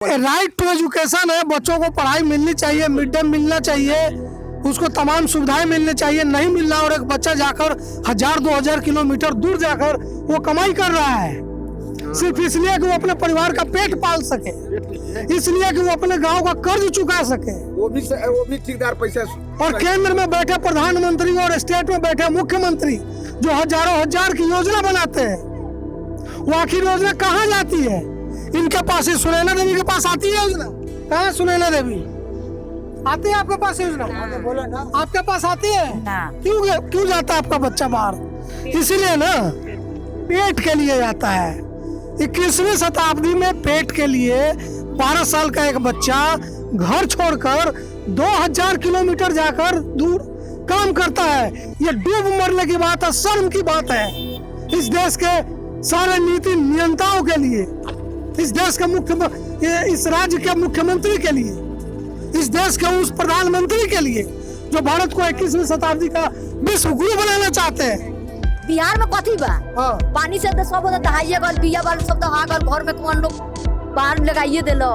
Right to education है, बच्चों को पढ़ाई मिलनी चाहिए, मिड डे मिलना चाहिए, उसको तमाम सुविधाएं मिलनी चाहिए। नहीं मिल रहा और एक बच्चा जाकर 1000-2000 किलोमीटर दूर जाकर वो कमाई कर रहा है सिर्फ इसलिए कि वो अपने परिवार का पेट पाल सके, इसलिए कि वो अपने गांव का कर्ज चुका सके। वो भी ठेकेदार पैसा। और केंद्र में बैठे प्रधानमंत्री और स्टेट में बैठे मुख्यमंत्री जो हजारों हजार की योजना बनाते हैं, वो आखिर योजना कहाँ जाती है? इनके पास ही सुनैना देवी के पास आती है योजना? कहाँ सुनैना देवी आती है आपके पास योजना? बोला ना, आपके पास आती है? क्यों जाता है आपका बच्चा बाहर? इसीलिए ना, पेट के लिए जाता है। 21वीं शताब्दी में पेट के लिए 12 साल का एक बच्चा घर छोड़कर 2000 किलोमीटर जाकर दूर काम करता है। ये डूब मरने की बात है, शर्म की बात है इस देश के सारे नीति नियंताओं के लिए, इस देश के इस राज्य के मुख्यमंत्री के लिए, इस देश के उस प्रधानमंत्री के लिए जो भारत को 21वीं शताब्दी का विश्व गुरु बनाना चाहते हैं। बिहार में कथी बा? पानी से सब दहाइए गल, बिया वाले सब दहा गल, घर में कौन लोग बाहर लगाइए देलो,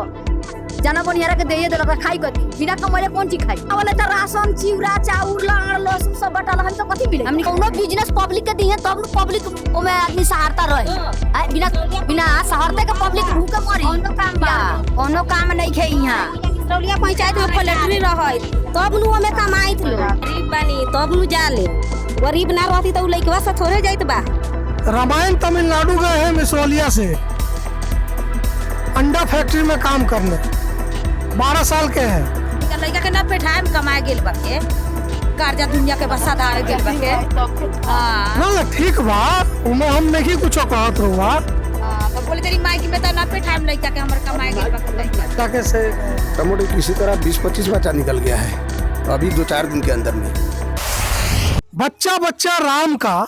जाना बनियारा के देइए देलो, खाई कथी? बिना कमाइले कौन चीज खाई? वाले त राशन, चिवड़ा, चाउर, लाड़, लहसुन सब बटल, हम तो कथी मिले? हमनी कोनो बिजनेस पब्लिक के दिए तब पब्लिक ओमे आदमी सहारता रहे। बिना सहारते के पब्लिक भूखे मरी। कोनो काम नहीं खे। यहाँ रौलिया पंचायत में फैक्ट्री रहे तब नु हमें कमाइत लो, गरीब बनी तब नु जाले, गरीब ना रहती तो लइकवा से थोड़े जाइत बा। रामायण तमिलनाडु गए हैं मिसरौलिया से अंडा फैक्ट्री में काम करने, 12 साल के हैं। लइका के ना पेठाए में कमाए गेल बाके, कर्जा दुनिया के बसा धार गेल बाके। हां ना ठीक बा, उमे हम नहीं कुछ कहत रहुआ। तो बोले तेरी माई की में तो ना पेठाए में लइका के हमर कमाए गेल बाके। ताके से टमाटर किसी तरह 20-25 बच्चा निकल गया है अभी 2-4 दिन के अंदर में। बच्चा राम का,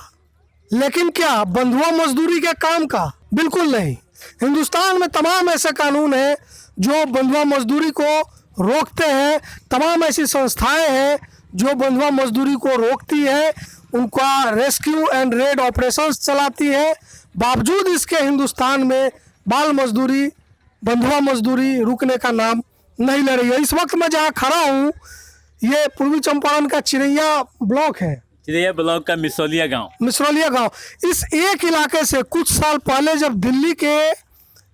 लेकिन क्या बंधुआ मजदूरी के काम का? बिल्कुल नहीं। हिंदुस्तान में तमाम ऐसे कानून हैं जो बंधुआ मजदूरी को रोकते हैं, तमाम ऐसी संस्थाएं हैं जो बंधुआ मजदूरी को रोकती है, उनका रेस्क्यू एंड रेड ऑपरेशंस चलाती है। बावजूद इसके हिंदुस्तान में बाल मजदूरी, बंधुआ मजदूरी रुकने का नाम नहीं ले रही है। इस वक्त मैं जहाँ खड़ा हूँ, ये पूर्वी चंपारण का चिरैया ब्लॉक है, चिरैया ब्लॉक का मिसरौलिया गांव। इस एक इलाके से कुछ साल पहले जब दिल्ली के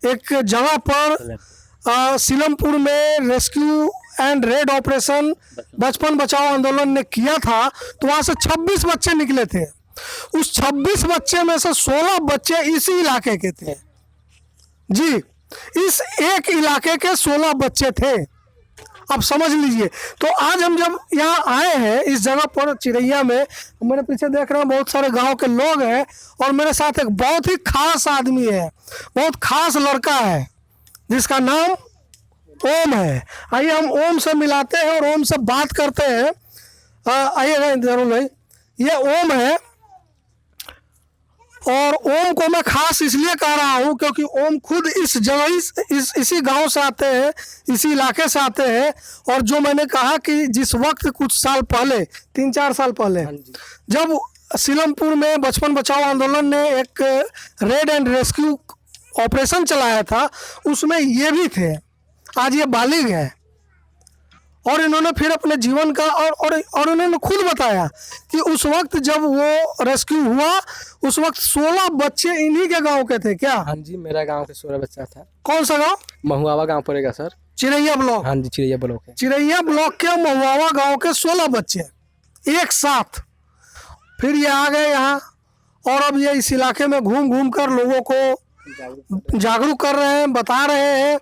एक जगह पर सीलमपुर में रेस्क्यू एंड रेड ऑपरेशन बचपन बचाओ आंदोलन ने किया था, तो वहाँ से 26 बच्चे निकले थे। उस 26 बच्चे में से 16 बच्चे इसी इलाके के थे। जी, इस एक इलाके के 16 बच्चे थे। अब समझ लीजिए। तो आज हम जब यहाँ आए हैं इस जगह पर चिरैया में, मेरे पीछे देख रहे हैं बहुत सारे गांव के लोग हैं और मेरे साथ एक बहुत ही खास आदमी है, बहुत खास लड़का है जिसका नाम ओम है। आइए हम ओम से मिलाते हैं और ओम से बात करते हैं। आइए जरूर भाई, ये ओम है और ओम को मैं खास इसलिए कह रहा हूँ क्योंकि ओम खुद इस जगह इसी गांव से आते हैं, इसी इलाके से आते हैं। और जो मैंने कहा कि जिस वक्त कुछ साल पहले, 3-4 साल पहले, जब सीलमपुर में बचपन बचाओ आंदोलन ने एक रेड एंड रेस्क्यू ऑपरेशन चलाया था, उसमें ये भी थे। आज ये बालिग है और इन्होंने फिर अपने जीवन का और इन्होंने खुद बताया कि उस वक्त जब वो रेस्क्यू हुआ, उस वक्त 16 बच्चे इन्हीं के गांव के थे। क्या? हाँ जी, मेरा गांव के 16 बच्चा था। कौन सा गांव? महुआवा गांव पड़ेगा सर। चिरैया ब्लॉक? हाँ जी, चिरैया ब्लॉक है। चिरैया ब्लॉक के महुआवा गांव के 16 बच्चे एक साथ फिर ये आ गए यहाँ और अब ये इस इलाके में घूम घूम कर लोगों को जागरूक कर रहे हैं, बता रहे हैं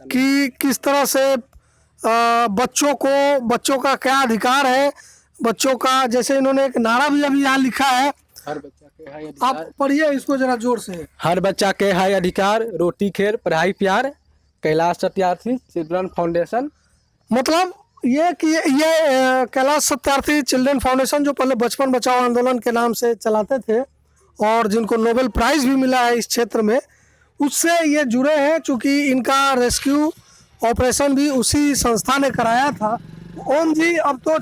कि किस तरह से बच्चों का क्या अधिकार है, बच्चों का। जैसे इन्होंने एक नारा भी अभी यहाँ लिखा है, हर बच्चा के है अधिकार। आप पढ़िए इसको जरा जोर से। हर बच्चा के है अधिकार, रोटी खेल पढ़ाई प्यार, कैलाश सत्यार्थी चिल्ड्रन फाउंडेशन। मतलब ये कि ये कैलाश सत्यार्थी चिल्ड्रन फाउंडेशन जो पहले बचपन बचाओ आंदोलन के नाम से चलाते थे और जिनको नोबेल प्राइज़ भी मिला है इस क्षेत्र में, उससे ये जुड़े हैं। चूँकि इनका रेस्क्यू ऑपरेशन भी उसी संस्था ने कराया था। ओम जी, अब तो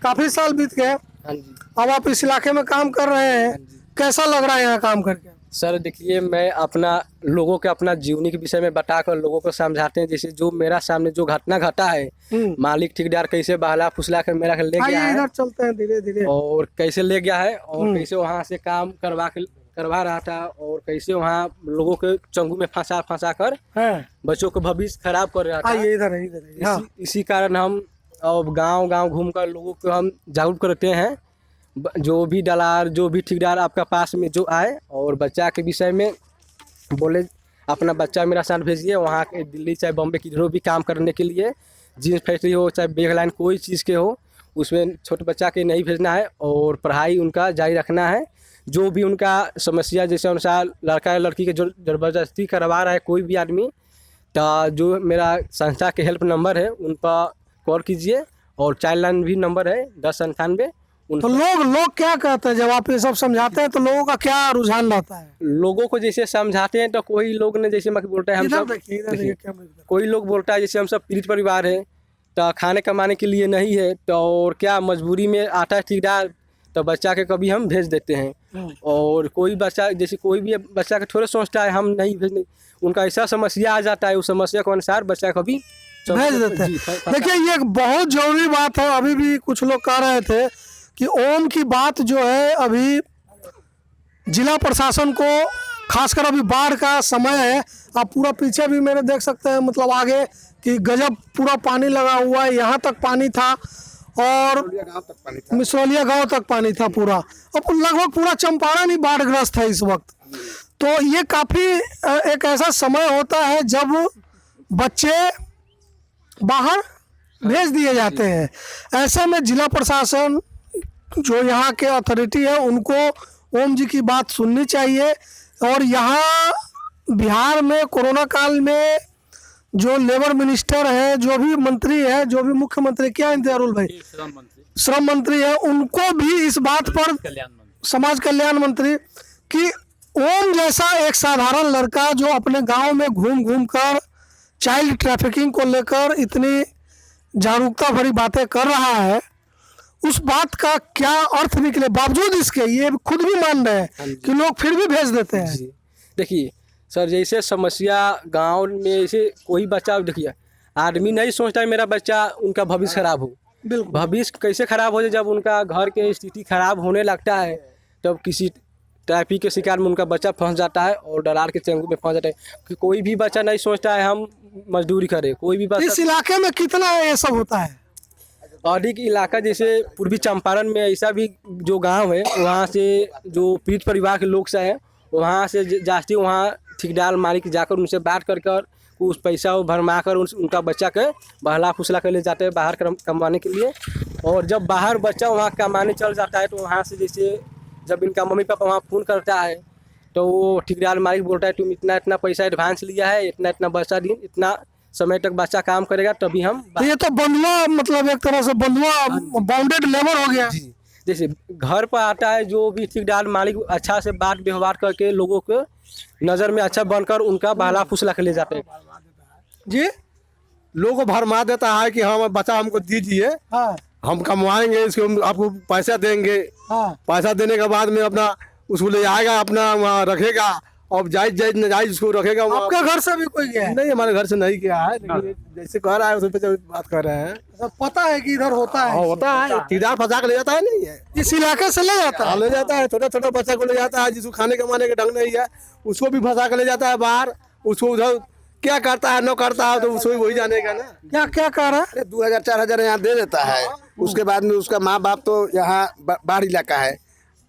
काफ़ी साल बीत गए, अब आप इस इलाके में काम कर रहे हैं, कैसा लग रहा है यहाँ काम करके? सर देखिए, मैं अपना लोगों के अपना जीवनी के विषय में बताकर लोगों को समझाते हैं। जैसे जो मेरा सामने जो घटना घटा है, मालिक ठेकेदार कैसे बहला फुसला कर मेरा ले गया है, इधर चलते हैं धीरे धीरे, और कैसे ले गया है और कैसे वहाँ से काम करवा रहा था, और कैसे वहाँ लोगों के चंगू में फंसा कर बच्चों को भविष्य खराब कर रहा था। इधर इसी कारण हम अब गांव घूमकर लोगों को हम जागरूक करते हैं। जो भी दलाल, जो भी ठेकेदार आपका पास में जो आए और बच्चा के विषय में बोले अपना बच्चा मेरा साथ भेजिए, वहाँ के दिल्ली चाहे बॉम्बे किधरों भी काम करने के लिए, जींस फैक्ट्री हो चाहे बेग लाइन कोई चीज़ के हो, उसमें छोटे बच्चा के नहीं भेजना है और पढ़ाई उनका जारी रखना है। जो भी उनका समस्या जैसे अनुसार लड़का या लड़की के जो ज़बरदस्ती करवा रहा है कोई भी आदमी, तो जो मेरा संस्था के हेल्प नंबर है उन पर कॉल कीजिए, और चाइल्ड लाइन भी नंबर है 1098। तो लोग क्या कहते हैं जब आप ये सब समझाते हैं, तो लोगों का क्या रुझान रहता है? लोगों को जैसे समझाते हैं तो कोई लोग ने जैसे मैं बोलता है हम सब, कोई लोग बोलता है जैसे हम सब पीड़ित परिवार है तो खाने कमाने के लिए नहीं है, तो और क्या मजबूरी में आता है ठेकेदार, तो बच्चा के कभी हम भेज देते हैं। और कोई बच्चा जैसे कोई भी बच्चा के थोड़े सोचता है हम नहीं भेजने, उनका ऐसा समस्या आ जाता है, उस समस्या के अनुसार बच्चा कभी भेज देते हैं। देखिए, ये एक बहुत जरूरी बात है। अभी भी कुछ लोग कह रहे थे कि ओम की बात जो है, अभी जिला प्रशासन को, खासकर अभी बाढ़ का समय है, आप पूरा पीछे भी मेरे देख सकते हैं, मतलब आगे कि गजब पूरा पानी लगा हुआ है, यहाँ तक पानी था और मिसरौलिया गांव तक पानी था पूरा, और लगभग पूरा चंपारण ही बाढ़ग्रस्त है इस वक्त। तो ये काफ़ी एक ऐसा समय होता है जब बच्चे बाहर भेज दिए जाते हैं। ऐसे में जिला प्रशासन जो यहाँ के अथॉरिटी है उनको ओम जी की बात सुननी चाहिए। और यहाँ बिहार में कोरोना काल में जो लेबर मिनिस्टर है, जो भी मंत्री है, जो भी मुख्यमंत्री, क्या इंतजारुल भाई, श्रम मंत्री है, उनको भी इस बात पर, समाज कल्याण मंत्री, कि ओम जैसा एक साधारण लड़का जो अपने गांव में घूम कर चाइल्ड ट्रैफिकिंग को लेकर इतनी जागरूकता भरी बातें कर रहा है, उस बात का क्या अर्थ निकले, बावजूद इसके ये खुद भी मान रहे हैं कि लोग फिर भी भेज देते हैं। देखिए सर, जैसे समस्या गांव में, ऐसे कोई बच्चा, देखिए आदमी नहीं सोचता है मेरा बच्चा, उनका भविष्य खराब हो। भविष्य कैसे खराब हो जाए, जब उनका घर के स्थिति खराब होने लगता है, तब किसी ट्रैफिक के शिकार में उनका बच्चा फंस जाता है और दलाल के चंगुल में फंस जाता है। कि कोई भी बच्चा नहीं सोचता है हम मजदूरी करें, कोई भी बच्चा। इस इलाके में कितना ये सब होता है? अधिक इलाका जैसे पूर्वी चंपारण में ऐसा भी जो गांव है, वहाँ से जो पीड़ित परिवार के लोग से हैं, वहाँ से जास्ती वहाँ ठेकेदार मालिक जाकर उनसे बात कर उस पैसा भरमा कर उनका बच्चा के बहला फुसला कर ले जाते हैं बाहर कमाने के लिए। और जब बाहर बच्चा वहाँ कमाने चल जाता है, तो वहाँ से जैसे जब इनका मम्मी पापा वहाँ फ़ोन करता है, तो वो ठेकेदार मालिक बोलता है तुम इतना पैसा एडवांस लिया है, इतना बच्चा दिन, इतना समय तक बच्चा काम करेगा तभी हम। ये तो बंधुआ, मतलब एक तरह से बंधुआ बाउंडेड लेबर हो गया। जैसे घर पर आता है जो भी ठेकेदार मालिक, अच्छा से बात व्यवहार करके लोगों को नज़र में अच्छा बनकर उनका बहला फुसला कर ले जाते हैं। जी, लोगों को भरमा देता है कि हाँ बच्चा हमको दीजिए, हम कमवाएंगे, इसको हम आपको पैसा देंगे। पैसा देने के बाद में अपना उसको ले जाएगा, अपना वहाँ रखेगा, और जायज नाजायज उसको रखेगा। आपके घर से भी कोई गया है? नहीं, हमारे घर से नहीं गया है, लेकिन जैसे कह रहा है उस पर बात कर रहे हैं। पता है कि इधर होता है? होता है, ठेकेदार फंसा के ले जाता है। नहीं है, इस इलाके से ले जाता है? ले जाता है, छोटा बच्चा को ले जाता है, जिसको खाने कमाने का ढंग नहीं है, उसको भी फंसा के ले जाता है बाहर। उसको उधर क्या करता है न करता है, तो उसको वही जानेगा ना। क्या कह रहा है? 2000-4000 यहाँ दे देता है। उसके बाद में उसका माँ बाप तो यहाँ बाढ़ इलाका है,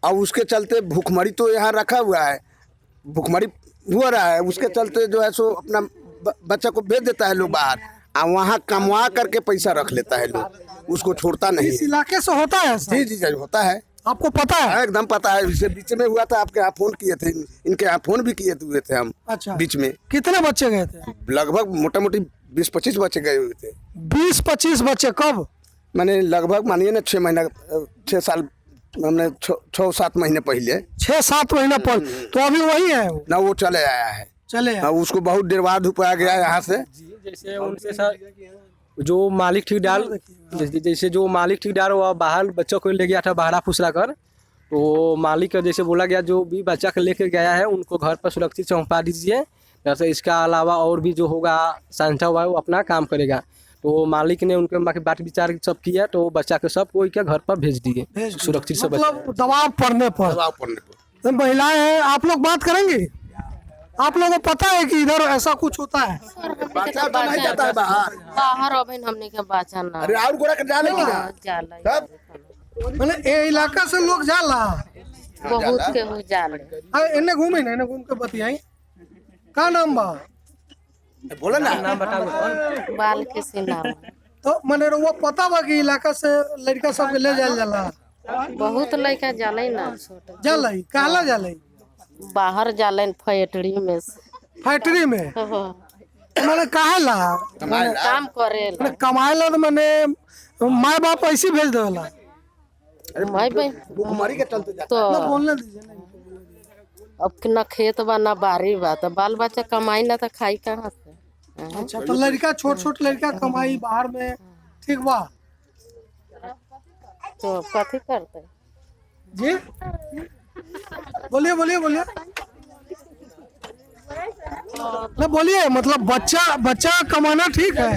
और उसके चलते भूखमरी तो यहाँ रखा हुआ है, भूखमरी हो रहा है, उसके चलते जो है सो अपना बच्चा को भेज देता है लोग बाहर, और वहाँ कमवा करके पैसा रख लेता है लोग, उसको छोड़ता नहीं। इस इलाके से होता है? जी होता है। आपको पता है? एकदम पता है। इससे बीच में हुआ था, आपके यहाँ फोन किए थे, इनके यहाँ फोन भी किए हुए थे हम। अच्छा। बीच में कितने बच्चे गए थे? लगभग मोटा मोटी 20-25 बच्चे गए हुए थे। 20-25 बच्चे? कब? मैंने लगभग मानिए ना 6 साल, हमने 6-7 महीने पहले। 6-7 महीने पहले? तो अभी वही है ना, वो चले आया है। उसको बहुत देर बाद धुपाया गया यहाँ से। जैसे उनसे सर जो मालिक ठेकेदार, जैसे जो मालिक ठेकेदार वो बाहर बच्चों को ले गया था बहला फुसला कर, तो मालिक का जैसे बोला गया जो भी बच्चा को लेकर गया है उनको घर पर सुरक्षित से पहुँचा दीजिए। जैसे इसका अलावा और भी जो होगा संस्था हुआ है वो अपना काम करेगा। तो मालिक ने उनके बात विचार सब किया तो बच्चा के सब कोई क्या घर पर भेज दिए सुरक्षित से। मतलब दबाव पड़ने पर। तो महिलाएं हैं, आप लोग बात करेंगे? आप लोगों को पता है कि इधर ऐसा कुछ होता है? बच्चा तो नहीं जाता है बाहर। बाहर अबे हमने के बाचा ना अरे और गोरा के डाले की ना जाला तब मतलब ये इलाका से लोग जाला बहुत के हो जाले। इन्हें घूमे ना, इन्हें घूम के बतियाई का नाम बा? बोला ना नाम बताओ। बाल के सीना तो मने वो पता बा कि इलाका से लड़का सब के ले जाल जाला? बहुत लड़का जाले ना छोटे जालई कहला जालई बाहर जाले फैक्ट्री में से। फैक्ट्री में मने कहला काम करे मने कमाएला तो मने माँ बाप ऐसे भेज देला। भाई भाई भूखमरी के चलते जाता तो बोलने दीजिए ना। अब ना खेत बा ना बारी बा तो बाल बच्चा कमाई ना तो खाई कहाँ से। अच्छा तो लड़का छोट छोट लड़का कमाई बाहर में ठीक बा तो कथी करते जी? बोलिए बोलिए बोलिए ना बोलिए। मतलब बच्चा कमाना ठीक है।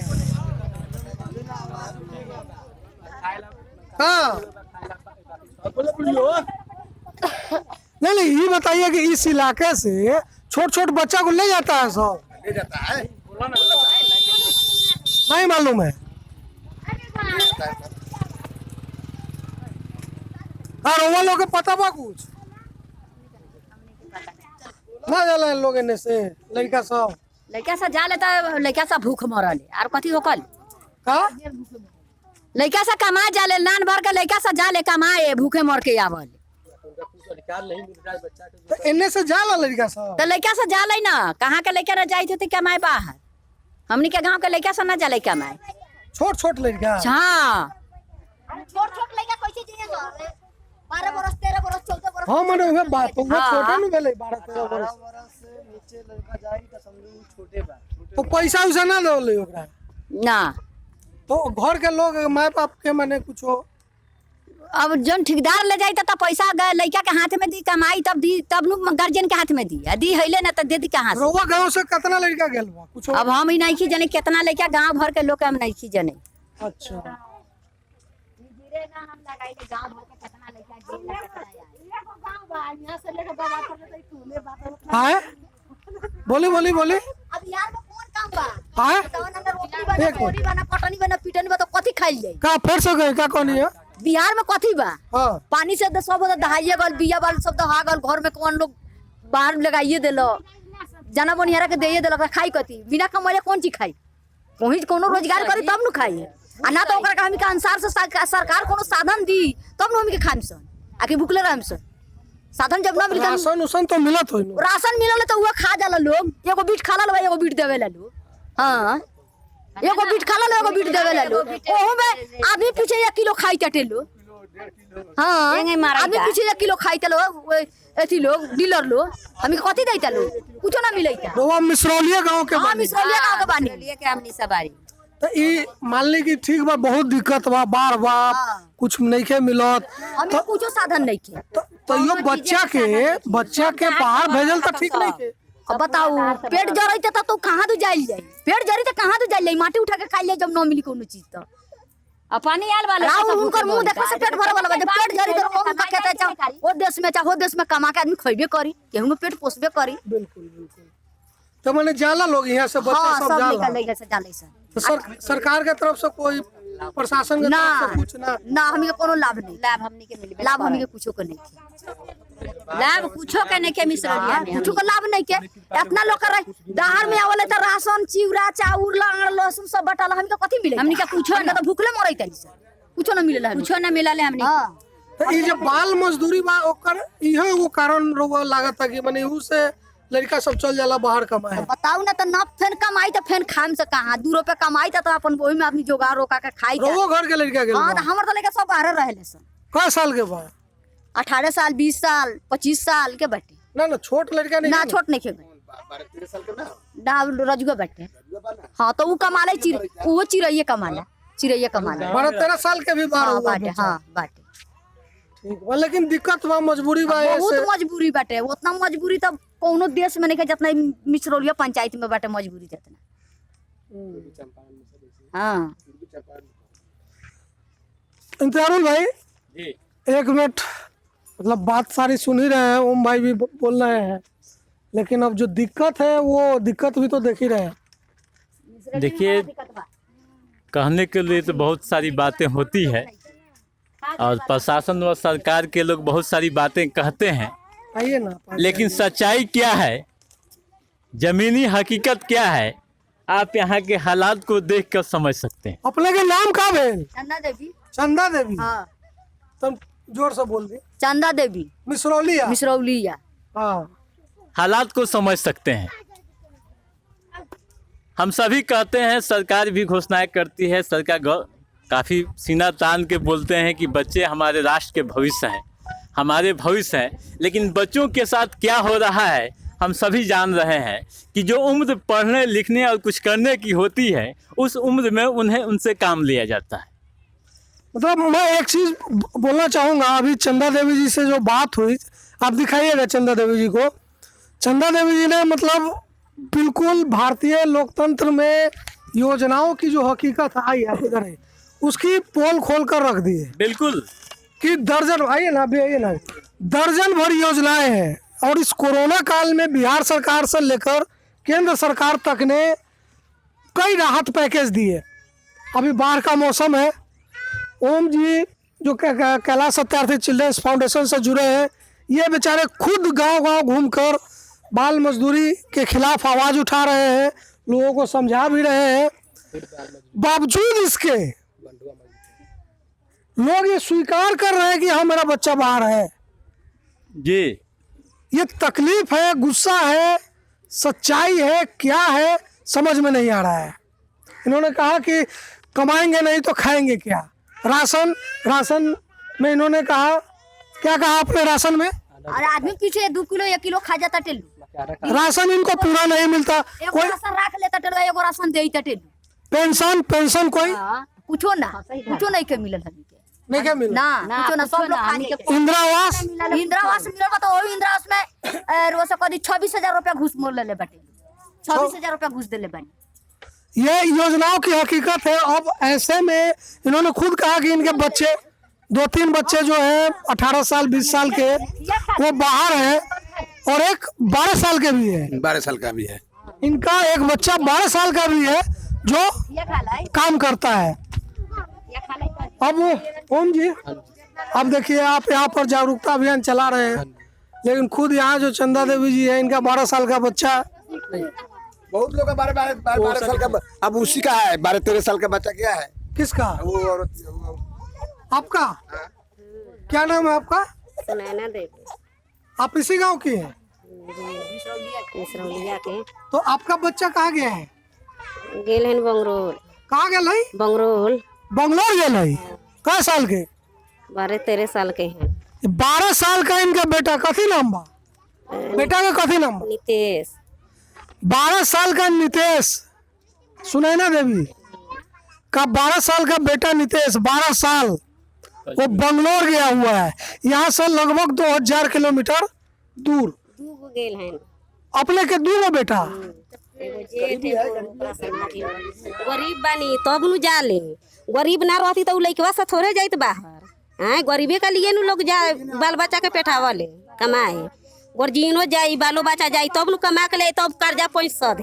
हाँ नहीं नहीं ये बताइए कि इस इलाके से छोट छोट बच्चा को ले जाता है सब? ले जाता है नहीं मालूम है। और वो लोग के पता बा कुछ ना जाला लोग इन्हें से लड़का सब लड़का सा जा लेता है, लड़का सा भूख मरल और कथी होकल। का लड़का सा कमाए जाले लान भर के लड़का सा जाले कमाए भूखे मर के आवल। तो इन्हें से जाला लड़का सब? तो लड़का सा जाले ना कहाँ के लड़का न जाए थे कमाए बाहर। हमनी के गांव के लड़का सा न जाले कमाए। छोट छोट लड़का हाँ छोट छोट लड़का कैसे जाइए 12 बरस 13 बरस 14 बरस। हाँ मैंने वह बात तो वो हाँ। छोटा नहीं भेले 12-13 बरस से नीचे लड़का जाई तो समझो छोटे बा। तो पैसा उसा ना दे ओकरा। ना तो घर के लोग माँ बाप के माने कुछ हो अब जन ठेकेदार ले जाए तो पैसा लड़का के हाथ में दी कमाई तब दी तब नु गार्जियन के हाथ में दी दी हैले ना तो दे दी कहाँ से। रोवा गांव से कितना लड़का गेल बा कुछ हो? अब हम ही नहीं की जाने कितना लड़का गांव भर के लोग के हम नहीं की जाने। अच्छा हाँ बोली बोली बोली अब यार में कौन काम बा। हाँ रोटी बना पूरी बना पटनी बना पिटनी बा तो कथी खाइल जाई। का फिर से गए का कौन है? बिहार में कथी बा हाँ पानी से सब दहाइए गल बिया बाल सब दहा गल घर में कौन लोग बाहर लगाइए दिलो जाना बनिहारा के दे दिलो खाई कथी बिना कमाइले कौन चीज खाई कहीं कोनो रोजगार करी तब न खाई आ ना तो ओकरा के हम के अनुसार से सरकार कोनो साधन दी तब न हम के खाइम सन आके भूखले रहम सन। साधन जब ना मिली राशन उसन तो मिलत हो राशन मिलल तो वो खा जाला लोग एगो बीट खा ला एगो बीट देवे ला लोग। हाँ एगो बीट खा ला एगो बीट देवे ला लोग ओहू में आदमी पीछे 1 किलो खाई टटे लो। हाँ आदमी पीछे 1 किलो खाई तलो एथी लोग डीलर लोग हमें कथी देता लोग कुछ ना मिलता। रोवा मिसरौलिया गांव के हाँ बानी। मिसरौलिया गांव के बानी के हमनी सवारी तो ई मान ली कि ठीक बा बहुत दिक्कत बा बार बार कुछ नहीं के मिलत हमें कुछो साधन नहीं के। तो यो बच्चा के बाहर भेजल तो ठीक नहीं के। अब बताओ पेट जरते तो कहाँ तो जाइल जाई पेट जरी तो कहाँ तो जाइल जाई माटी उठा के खाइल जब न मिली कोनो चीज तो अब पानी आयल वाला राहुल उनकर मुंह देखा से पेट भरे वाला बा। जब पेट जरी तो कौन कहता है वो देश में कमा के आदमी खइबे करी केहू में पेट पोसबे करी। बिल्कुल बिल्कुल तो मैंने जाला लोग यहाँ से बच्चे हाँ सब सब जाला निकल लेगा से जाले से तो सरकार के तरफ से कोई प्रशासन के ना तरफ से कुछ ना ना हमें कोनो लाभ नहीं लाभ हमनी के मिली लाभ हमें कुछो के नहीं के लाभ कुछो के नहीं के मिसरौलिया में कुछो के लाभ नहीं के इतना लोग कर दहार में आवले त राशन चिवड़ा चाउर लांग लहसुन सब बटाला हमनी के कथी मिले हमनी के कुछो ना तो भूखले मरई तनी से कुछो ना मिलेला कुछो ना मिलाले हमनी। हां तो ये जो बाल मजदूरी बा ओकर इहे वो कारण रोवा लागत है कि माने ऊ से लड़का सब चल जाला बाहर कमाए। बताऊ ना तो ना फेन कमाई तो फेन खाम से कहां 2 रुपए कमाई तो अपन वही में आदमी जोगाड़ रोका के खाई जा। रोवो घर के लड़का गेल हां बा। तो हमर तो लड़का सब बाहर रहले सन कै साल के बा? 18 साल 20 साल 25 साल के बटे ना ना छोट लड़का नहीं ना है छोट नहीं के 12-13 साल का ना ना रजुआ बटे। हाँ तो वो कमाले वो चिरैया कमाला 12-13 साल के भी बाहर हाँ हुआ बाटे बच्चा। हाँ बाटे ठीक बा, लेकिन दिक्कत बा, मजबूरी बा बहुत ऐसे। मजबूरी बाटे, उतना मजबूरी तो कोनो देश में नहीं है जितना मिसरौलिया पंचायत में बाटे मजबूरी जितना। हाँ इंतजारुल भाई जी। 1 मिनट, मतलब बात सारी सुन ही रहे हैं, ओम भाई भी बोल रहे हैं, लेकिन अब जो दिक्कत है वो दिक्कत भी तो देख ही रहे हैं। देखिए, कहने के लिए तो बहुत सारी बातें होती है और प्रशासन व सरकार के लोग बहुत सारी बातें कहते हैं, आइए ना। लेकिन सच्चाई क्या है, जमीनी हकीकत क्या है, आप यहाँ के हालात को देख कर समझ सकते हैं। अपने के नाम का भेल? चंदा देवी। चंदा देवी। हाँ तुम जोर से बोल दी। चंदा देवी मिसरौलिया। मिसरौलिया। हाँ, हालात को समझ सकते हैं। हम सभी कहते हैं, सरकार भी घोषणाएं करती है, सरकार काफ़ी सीना तान के बोलते हैं कि बच्चे हमारे राष्ट्र के भविष्य हैं, हमारे भविष्य हैं, लेकिन बच्चों के साथ क्या हो रहा है हम सभी जान रहे हैं कि जो उम्र पढ़ने लिखने और कुछ करने की होती है, उस उम्र में उन्हें उनसे काम लिया जाता है। मतलब मैं एक चीज बोलना चाहूँगा, अभी चंदा देवी जी से जो बात हुई, आप दिखाइएगा चंदा देवी जी को। चंदा देवी जी ने मतलब बिल्कुल भारतीय लोकतंत्र में योजनाओं की जो हकीकत आई है इधर है, उसकी पोल खोल कर रख दी है बिल्कुल कि दर्जन, आइए ना अभी, आइए ना, दर्जन भर योजनाएं हैं। और इस कोरोना काल में बिहार सरकार से लेकर केंद्र सरकार तक ने कई राहत पैकेज दिए। अभी बाढ़ का मौसम है, ओम जी जो कैलाश सत्यार्थी चिल्ड्रंस फाउंडेशन से जुड़े हैं, ये बेचारे खुद गांव-गांव घूमकर बाल मजदूरी के खिलाफ आवाज़ उठा रहे हैं, लोगों को समझा भी रहे हैं। बावजूद इसके लोग ये स्वीकार कर रहे हैं कि हाँ मेरा बच्चा बाहर है। जी। ये तकलीफ है, गुस्सा है, सच्चाई है, क्या है समझ में नहीं आ रहा है। इन्होंने कहा कि कमाएंगे नहीं तो खाएंगे क्या। राशन में इन्होंने कहा, क्या कहा आपने राशन में? और आदमी पीछे 2 किलो 1 किलो खा जाता टेलू। राशन इनको पूरा नहीं मिलता। एगो राशन रख लेता टेलू, एगो राशन देता टेलू। पेंशन कोई कुछो नहीं के मिलल हमी के। नहीं क्या मिला? ना कुछो ना, सब लोग खाने के। इंदिरा आवास मिलल बा, तो वही इंदिरा आवास में रोज से कदी 26,000 रुपया घूस मोल लेले बाटे। 26,000 रुपया घूस देले बानी। ये योजनाओं की हकीकत है। अब ऐसे में इन्होंने खुद कहा कि इनके बच्चे 2-3 बच्चे जो हैं 18 साल 20 साल के वो बाहर हैं और एक 12 साल के भी है। 12 साल का भी है। इनका एक बच्चा 12 साल का भी है जो काम करता है। अब ओम जी, अब देखिए आप यहाँ पर जागरूकता अभियान चला रहे हैं, लेकिन खुद यहाँ जो चंदा देवी जी है, इनका 12 साल का बच्चा, बहुत लोग का 12 साल का, अब उसी का है 12-13 साल का बच्चा। क्या है किसका? वो औरत आपका क्या नाम है आपका? सुनैना देवी। आप इसी गांव की हैं? मिसरौलिया के। तो आपका बच्चा कहाँ गया है? गेल हन बंगरोल। कहाँ गया है? बंगरोल। बंगलोर गया है। कै साल के? 12-13 साल के हैं। 12 साल का इनका बेटा, कथी नाम बा? बेटा का कथी नाम बा? नितेश। 12 साल का नितेश, सुनैना देवी का 12 साल का बेटा नितेश, 12 साल, वो बंगलोर गया हुआ है, यहाँ से लगभग 2000 किलोमीटर दूर। 2 गेल हन। अपने के 2 बेटा? गरीब बानी तब नु जाले, गरीब ना रहती तो लइकवा से थोड़े जाइत बाहर। हाँ, गरीबे का लिए नु लोग जा बाल बच्चा के पेठावले कमाए। गर्जिनो जाई, बालो बच्चा जाई, तब नु कमा के ले, तब कर्जा पैसा दी,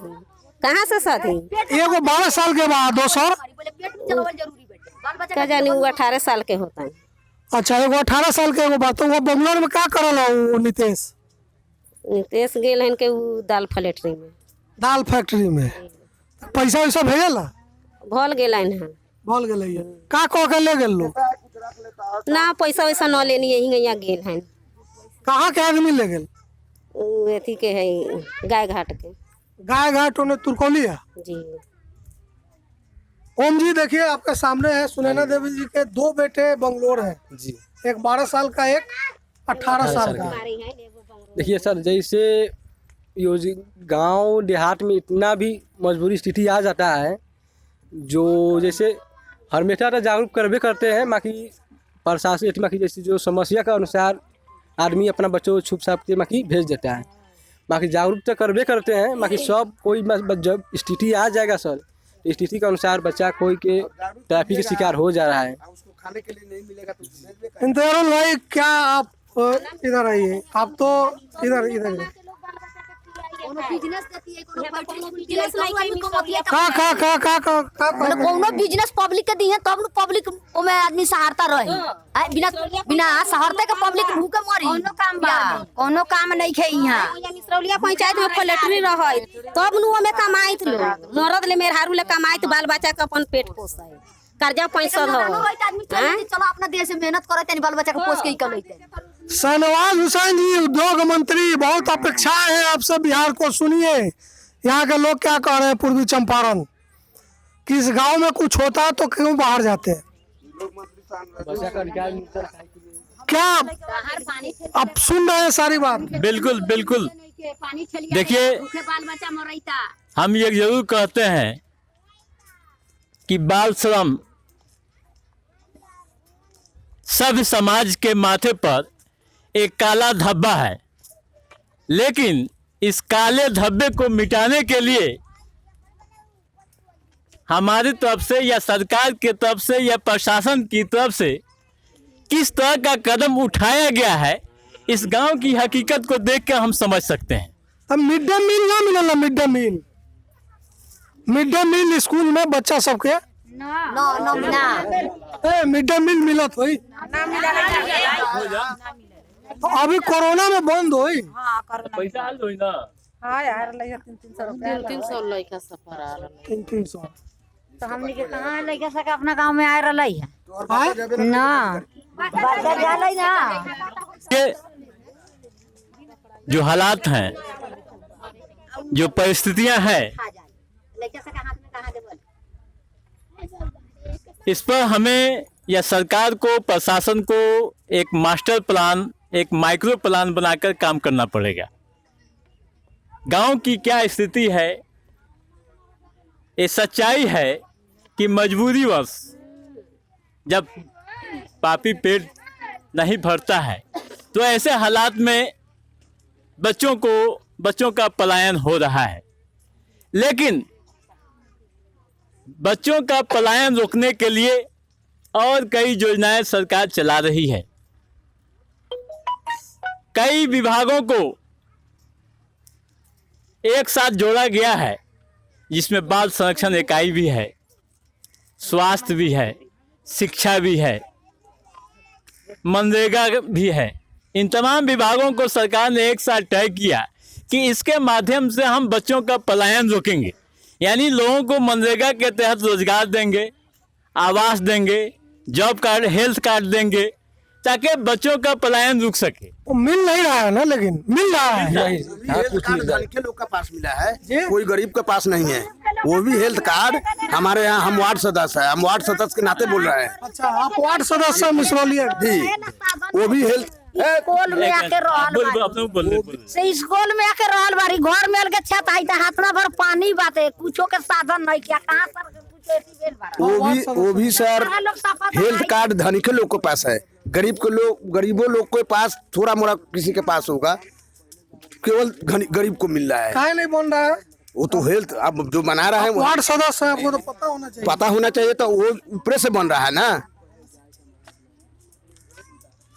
कहाँ से सधी? एगो 12 साल के बाद दोसर क्या जानी, वो 18 साल के होता है। अच्छा, एगो 18 साल के एगो बात। तो वो बंगलोर में क्या करल वो नितेश? नितेश गेल हन के उ दाल फैक्ट्री में। दाल फैक्ट्री में पैसा वैसा भेजला? भल गेल हन। भल गेल है। का कह के ले गेल लोग? ना पैसा वैसा न लेनी, यही यहाँ गेल हन। कहाँ के आदमी ले गेल? अथी के है, गाय घाट के। गाय घाट उन्हें तुरकोलिया जी। ओम जी देखिए आपके सामने है, सुनैना देवी जी के 2 बेटे बंगलोर हैं जी। एक 12 साल का, एक 18 साल का। देखिए सर, जैसे गांव देहात में इतना भी मजबूरी स्थिति आ जाता है, जो जैसे हमेशा तो जागरूक करबे करते हैं, बाकी प्रशासन माँ की जैसे जो समस्या के अनुसार आदमी अपना बच्चों को छुप छाप के माँ की भेज देता है। बाकी जागरूकता करबे करते हैं, बाकी सब कोई जब स्थिति आ जाएगा सर, तो स्थिति के अनुसार बच्चा कोई के ट्रैफिक के शिकार हो जा रहा है। उसको खाने के लिए नहीं मिलेगा तो इंतजारुल भाई, क्या आप इधर आइए, आप तो इधर कोनो बिजनेस देती है, कोनो बिजनेस नहीं आदमी कमाती है। का मतलब कोनो बिजनेस पब्लिक के दी है तब न पब्लिक ओमे आदमी सहारता रहे। बिना बिना सहारते के पब्लिक भूखे मरी। कोनो काम नहीं खे यहां। मिसरौलिया पंचायत में फलेटरी रहे तब नु ओमे कमाइत लो, मरद ले मेहरारू ले कमाइत, बाल बच्चा के अपन पेट पोसाई, कर्जा पैसा हो। चलो अपना देश में मेहनत करे तनी बाल बच्चा के पोस के ही कलैते। शाहनवाज हुसैन जी, उद्योग मंत्री, बहुत अपेक्षाएं हैं आपसे बिहार को। सुनिए यहाँ के लोग क्या कह रहे हैं पूर्वी चंपारण कि इस गांव में कुछ होता है तो क्यों बाहर जाते हैं। क्या आप सुन रहे हैं सारी बात? बिल्कुल बिल्कुल। देखिए, हम ये जरूर कहते हैं कि बाल श्रम सभ्य समाज के माथे पर एक काला धब्बा है, लेकिन इस काले धब्बे को मिटाने के लिए हमारी तरफ से या सरकार की तरफ से या प्रशासन की तरफ से किस तरह का कदम उठाया गया है, इस गांव की हकीकत को देख कर हम समझ सकते हैं। अब मिड डे मील ना मिलेला, मिड डे मील स्कूल में बच्चा सबके मिड डे मील मिलत होई, तो अभी कोरोना में बंद होई। पैसा हाल होई ना। हाँ यार, 300 लड़का सफर आ रहा है। 300 तो हमने के कहां लड़का सब अपना गांव में आ रहा है ना, बच्चा जाला ना। ये जो हालात हैं, जो परिस्थितियां हैं, इस पर हमें या सरकार को, प्रशासन को एक मास्टर प्लान, एक माइक्रो प्लान बनाकर काम करना पड़ेगा। गांव की क्या स्थिति है, ये सच्चाई है कि मजबूरीवश जब पापी पेट नहीं भरता है तो ऐसे हालात में बच्चों का पलायन हो रहा है। लेकिन बच्चों का पलायन रोकने के लिए और कई योजनाएं सरकार चला रही है। कई विभागों को एक साथ जोड़ा गया है, जिसमें बाल संरक्षण इकाई भी है, स्वास्थ्य भी है, शिक्षा भी है, मनरेगा भी है। इन तमाम विभागों को सरकार ने एक साथ तय किया कि इसके माध्यम से हम बच्चों का पलायन रोकेंगे। यानी लोगों को मनरेगा के तहत रोजगार देंगे, आवास देंगे, जॉब कार्ड, हेल्थ कार्ड देंगे, ताकि बच्चों का पलायन रुक सके। वो मिल नहीं रहा है ना, लेकिन मिल रहा है। हेल्थ कार्ड धनी के लोग का पास मिला है, कोई गरीब के पास नहीं है। वो भी हेल्थ कार्ड हमारे यहाँ, हम वार्ड सदस्य है, हम वार्ड सदस्य के नाते बोल रहे हैं। अच्छा, आप वार्ड सदस्य मिसरौलिया जी, वो भी हेल्थ स्कूल में आके रहल बारी, घर में के छत आई त हाथना भर पानी बाटे, कुछो के साधन नहीं किया। कहां सर वो भी सर हेल्थ कार्ड धनी के लोग के पास है, गरीबों लोग के पास थोड़ा मोड़ा किसी के पास होगा, केवल गरीब को मिल रहा है। काहे नहीं बन रहा है? वो तो हेल्थ अब जो बना रहा है वार्ड सदस्य है, आपको तो पता होना चाहिए। तो वो ऊपर से बन रहा है ना,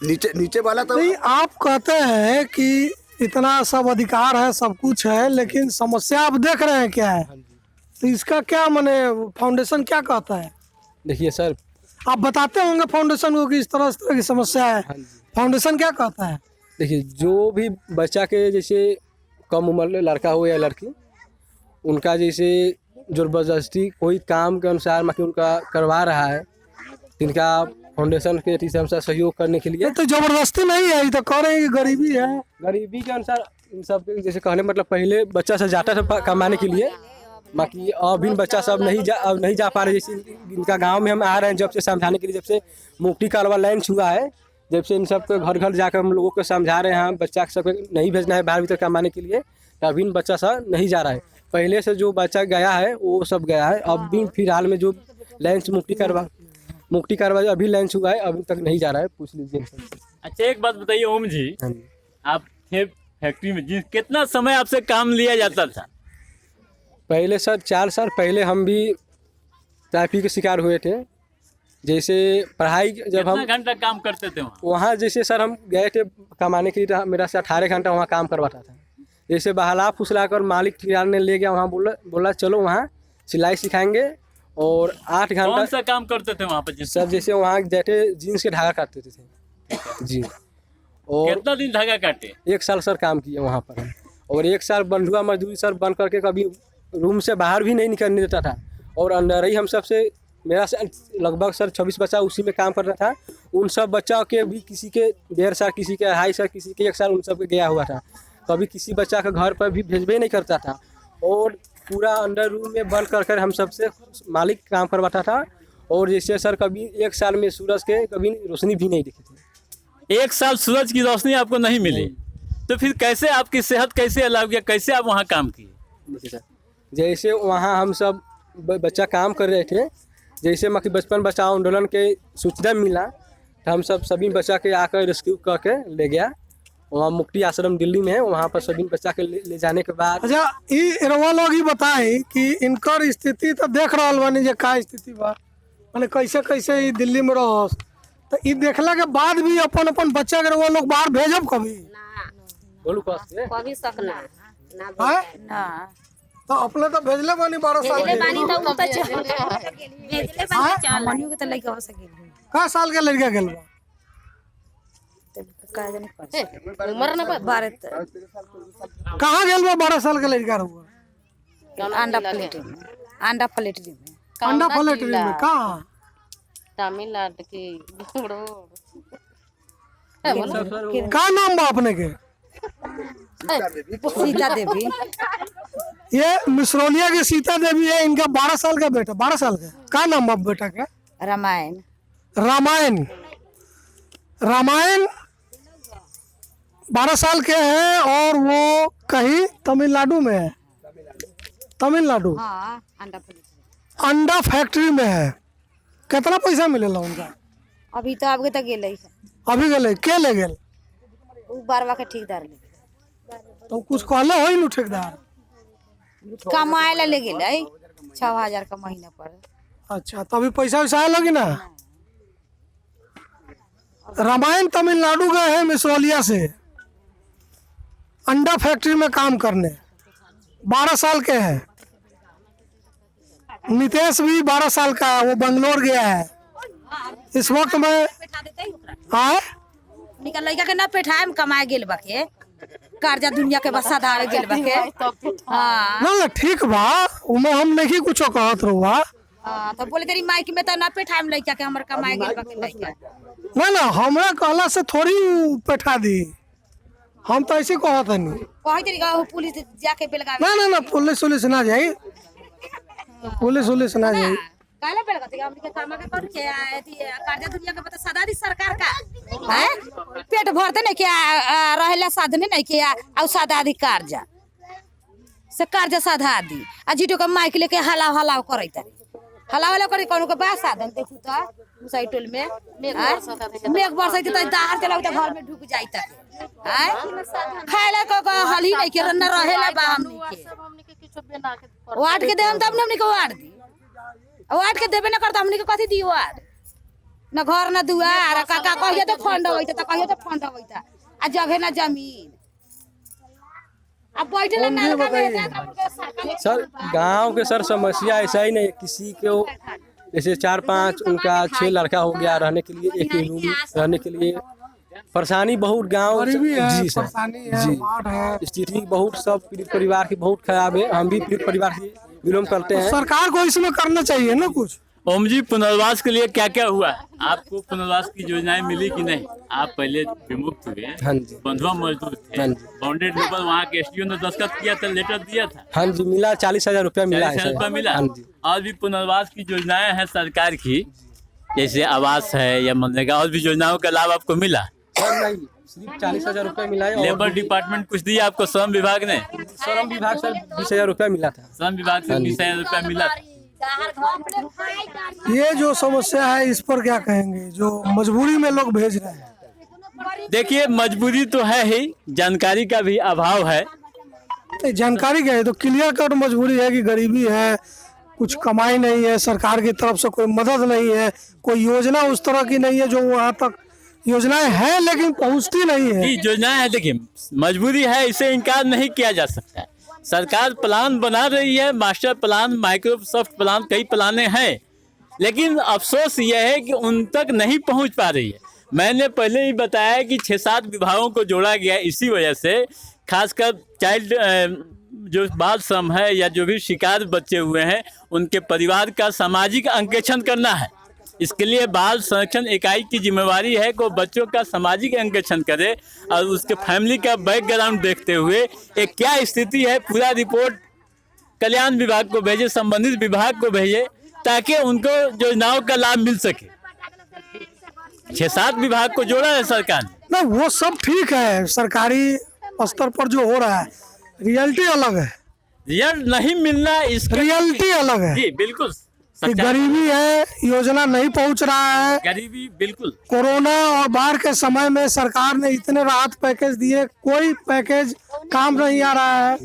नीचे वाला तो नहीं। आप कहते हैं कि इतना सब अधिकार है, सब कुछ है, लेकिन समस्या आप देख रहे हैं क्या है, तो इसका क्या माने फाउंडेशन क्या कहता है? देखिए सर, आप बताते होंगे फाउंडेशन को कि इस तरह की समस्या है, फाउंडेशन क्या कहता है? देखिए, जो भी बच्चा के जैसे कम उम्र लड़का हो या लड़की, उनका जैसे ज़बरदस्ती कोई काम के अनुसार मतलब उनका करवा रहा है, इनका फाउंडेशन के अनुसार सहयोग करने के लिए। तो जबरदस्ती नहीं है, ये तो कह रहे हैं कि गरीबी है। गरीबी के अनुसार इन सब जैसे कहने मतलब पहले बच्चा सब जाता था कमाने के लिए, बाकी अब इन बच्चा सब अब नहीं जा पा रहे। जैसे इनका गांव में हम आ रहे हैं जब से समझाने के लिए, जब से मुक्ति कालवा लॉन्च हुआ है, जब से इन सबको घर घर जाकर हम लोगों को समझा रहे हैं बच्चा सबको नहीं भेजना है बाहर भीतर कमाने के लिए, तब इन बच्चा सब नहीं जा रहा है। पहले से जो बच्चा गया है वो सब गया है। अब भी फिलहाल में जो लॉन्च मुक्ति कालवा मुक्ति कार्रवाई अभी लॉन्च हुआ है, अभी तक नहीं जा रहा है, पूछ लीजिए इनसे। अच्छा एक बात बताइए ओम जी, हाँ जी। आप थे फैक्ट्री में, कितना समय आपसे काम लिया जाता था? पहले सर 4 साल पहले हम भी ट्रैफिक के शिकार हुए थे। जैसे पढ़ाई जब कितना हम घंटा काम करते थे वहाँ? वहाँ जैसे सर हम गए थे कमाने के लिए, मेरा से 18 घंटा वहाँ काम करवाता था। जैसे बहला फुसला कर मालिक ठेकेदार ने ले गया वहाँ, बोला चलो वहाँ सिलाई सिखाएंगे और 8 कौन घंटा। सा काम करते थे वहाँ पर? सर जैसे वहाँ जैसे जीन्स के धागा काटते थे जी। और कितना दिन धागा काटे? 1 साल सर काम किया वहाँ पर हम। और 1 साल बंधुआ मजदूरी सर बन करके कभी रूम से बाहर भी नहीं निकलने देता था। और अंदर ही हम सबसे, मेरा से लगभग सर 26 बच्चा उसी में काम करता था। उन सब बच्चा के भी किसी के 1.5 साल, किसी के 2.5 साल, किसी के 1 साल, उन सब के गया हुआ था। कभी किसी बच्चा का घर पर भी भेजबे नहीं करता था। और पूरा अंडर रूम में बंद कर हम सबसे मालिक काम करवाता था। और जैसे सर कभी 1 साल में सूरज के कभी रोशनी भी नहीं दिखी थी। 1 साल सूरज की रोशनी आपको नहीं मिली, तो फिर कैसे आपकी सेहत कैसे अलाव किया, कैसे आप वहाँ काम किए? देखिए सर, जैसे वहाँ हम सब बच्चा काम कर रहे थे, जैसे मक्खी बचपन बचाओ आंदोलन के सूचना मिला तो हम सब सभी बच्चा के आकर रेस्क्यू करके ले गया। वहाँ मुक्ति आश्रम दिल्ली में है, वहाँ पर सभी बच्चा के ले जाने के बाद। अच्छा ये रवा लोग ही बताए कि इनकर स्थिति तो देख रहा बानी जे का स्थिति बा, माने कैसे कैसे ई दिल्ली में रहो, तो ई देखला के बाद भी अपन अपन बच्चा के रवा लोग बाहर भेजब कभी? बोलू कैसे? कभी सकना हाँ? ना तो अपने तो भेजले बानी 12 साल के। पानी तो उ त भेजले बानी चल मनियो के त लइका हो सके का साल के लड़का गेल बा? का जाने पर उम्र ना भारत कहाँ गेल बा 12 साल के लड़का रहुआ? अंडा प्लेट में, अंडा प्लेट में, अंडा फैक्ट्री में कहाँ? तमिलनाडु की का नाम बा अपने के? सीता देवी। ये मिसरौलिया की सीता देवी है, इनका 12 साल का बेटा। 12 साल का नाम बा बेटा का? रामायण। रामायण। रामायण 12 साल के हैं और वो कहीं तमिलनाडु में है। तमिलनाडु हाँ अंडा प्लेट। अंडा फैक्ट्री में है। कितना पैसा मिलेला उनका? अभी तो आपके तक गेल है, अभी गए के ले गेल? उ बारवा के ठेकेदार ले तो कुछ कहले हो नु ठेकेदार? कमाए ला ले गेल है 6000 का महीना पर। अच्छा तो अभी पैसा वैसा आया लगी ना? रामायण तमिलनाडु गए हैं मिसरौलिया से अंडा फैक्ट्री में काम करने। 12 साल के हैं। नितेश भी 12 साल का है, वो बंगलोर गया है इस वक्त में। हाँ निकल लइका के ना पेठाएम कमाए गेल बाके, कर्जा दुनिया के बसा धारे गेल बाके। हाँ ना ठीक बा, उमे हम नहीं कुछ कहत रहुआ। हाँ तो बोले तेरी माइक में तो ना पेठाएम लइका के, हमर कमाए गेल बाके लइका। ना हमरा कहला से थोड़ी बैठा दी, हम तो ऐसे कहत नहीं। कही तेरी पुलिस जाके बेलगा ना पुलिस ना जाई, पुलिस ना जाई। काले बेलगा ते हमनी के कामा के कर के आती कर्जा दुनिया के बता सदा दी सरकार का हैं। पेट भरते नहीं क्या रहेला साधने नहीं क्या और सादा दी कर्जा से कर्जा साधा दी आ जीटो के माइक लेके हलाव करैता हलाव करे कोनो के बा साधन देखू त मुसाई टोल में मेघ बरसैते त दाहर चलाउ त घर में ढुक जाईता हैं। खाइला को हली नहीं के न रहेला बा हमनी के वाट के देम तब हमनी के वाट दी, वाट के देबे न करता हमनी के कथी दी वाट न घर न दुआर काका कहिए तो फंड होइता त कहिए तो फंड होइता आ जगह न जमीन अब बैठे ना लगा में। सर गांव के सर समस्या ऐसा ही नहीं, किसी को जैसे 4-5 उनका 6 लड़का हो गया, रहने के लिए एक ही रूम, रहने के लिए परेशानी बहुत गांव। जी सर जी स्थिति बहुत, सब पीड़ित परिवार की बहुत खराब है। हम भी पीड़ित परिवार से बिलोंग करते हैं। सरकार को इसमें करना चाहिए ना कुछ। ओम जी पुनर्वास के लिए क्या क्या हुआ? आपको पुनर्वास की योजनाएं मिली कि नहीं? आप पहले विमुक्त हुए, हाँ जी, बंधुआ मजदूर थे, हाँ जी, बाउंडेड लेवल वहाँ के एसडीओ ने दस्तखत किया था, लेटर दिया था। हाँ जी मिला, 40,000 रुपया मिला है 40,000 रुपया मिला। हाँ जी। और भी पुनर्वास की योजनाएं हैं सरकार की, जैसे आवास है या मनरेगा, और भी योजनाओं का लाभ आपको मिला? नहीं, सिर्फ 40,000 रुपया मिला है। लेबर डिपार्टमेंट कुछ दिया आपको? श्रम विभाग ने? श्रम विभाग सर 20,000 रुपया मिला था। श्रम विभाग से 20,000 रुपया मिला। ये जो समस्या है इस पर क्या कहेंगे, जो मजबूरी में लोग भेज रहे हैं? देखिए मजबूरी तो है ही, जानकारी का भी अभाव है। जानकारी क्या है, तो क्लियर कट मजबूरी है कि गरीबी है, कुछ कमाई नहीं है, सरकार की तरफ से कोई मदद नहीं है, कोई योजना उस तरह की नहीं है जो वहाँ तक योजनाएं हैं लेकिन पहुँचती नहीं है। योजनाएं है, देखिए मजबूरी है, इसे इनकार नहीं किया जा सकता है। सरकार प्लान बना रही है, मास्टर प्लान, माइक्रोसॉफ्ट प्लान, कई प्लाने हैं, लेकिन अफसोस यह है कि उन तक नहीं पहुंच पा रही है। मैंने पहले ही बताया कि 6-7 विभागों को जोड़ा गया इसी वजह से, खासकर चाइल्ड जो बाल श्रम है या जो भी शिकार बच्चे हुए हैं उनके परिवार का सामाजिक अंकेक्षण करना है। इसके लिए बाल संरक्षण इकाई की जिम्मेवारी है कि वो बच्चों का सामाजिक अंकेक्षण करे और उसके फैमिली का बैकग्राउंड देखते हुए एक क्या स्थिति है पूरा रिपोर्ट कल्याण विभाग को भेजे, संबंधित विभाग को भेजे, ताकि उनको योजनाओं का लाभ मिल सके। 6-7 विभाग को जोड़ा है सरकार ने। ना वो सब ठीक है, सरकारी स्तर पर जो हो रहा है रियलिटी अलग है, रिजल्ट नहीं मिलना इसका रियलिटी अलग है। जी बिल्कुल, कि गरीबी है, योजना नहीं पहुंच रहा है, गरीबी बिल्कुल। कोरोना और बाढ़ के समय में सरकार ने इतने राहत पैकेज दिए, कोई पैकेज काम नहीं आ रहा है,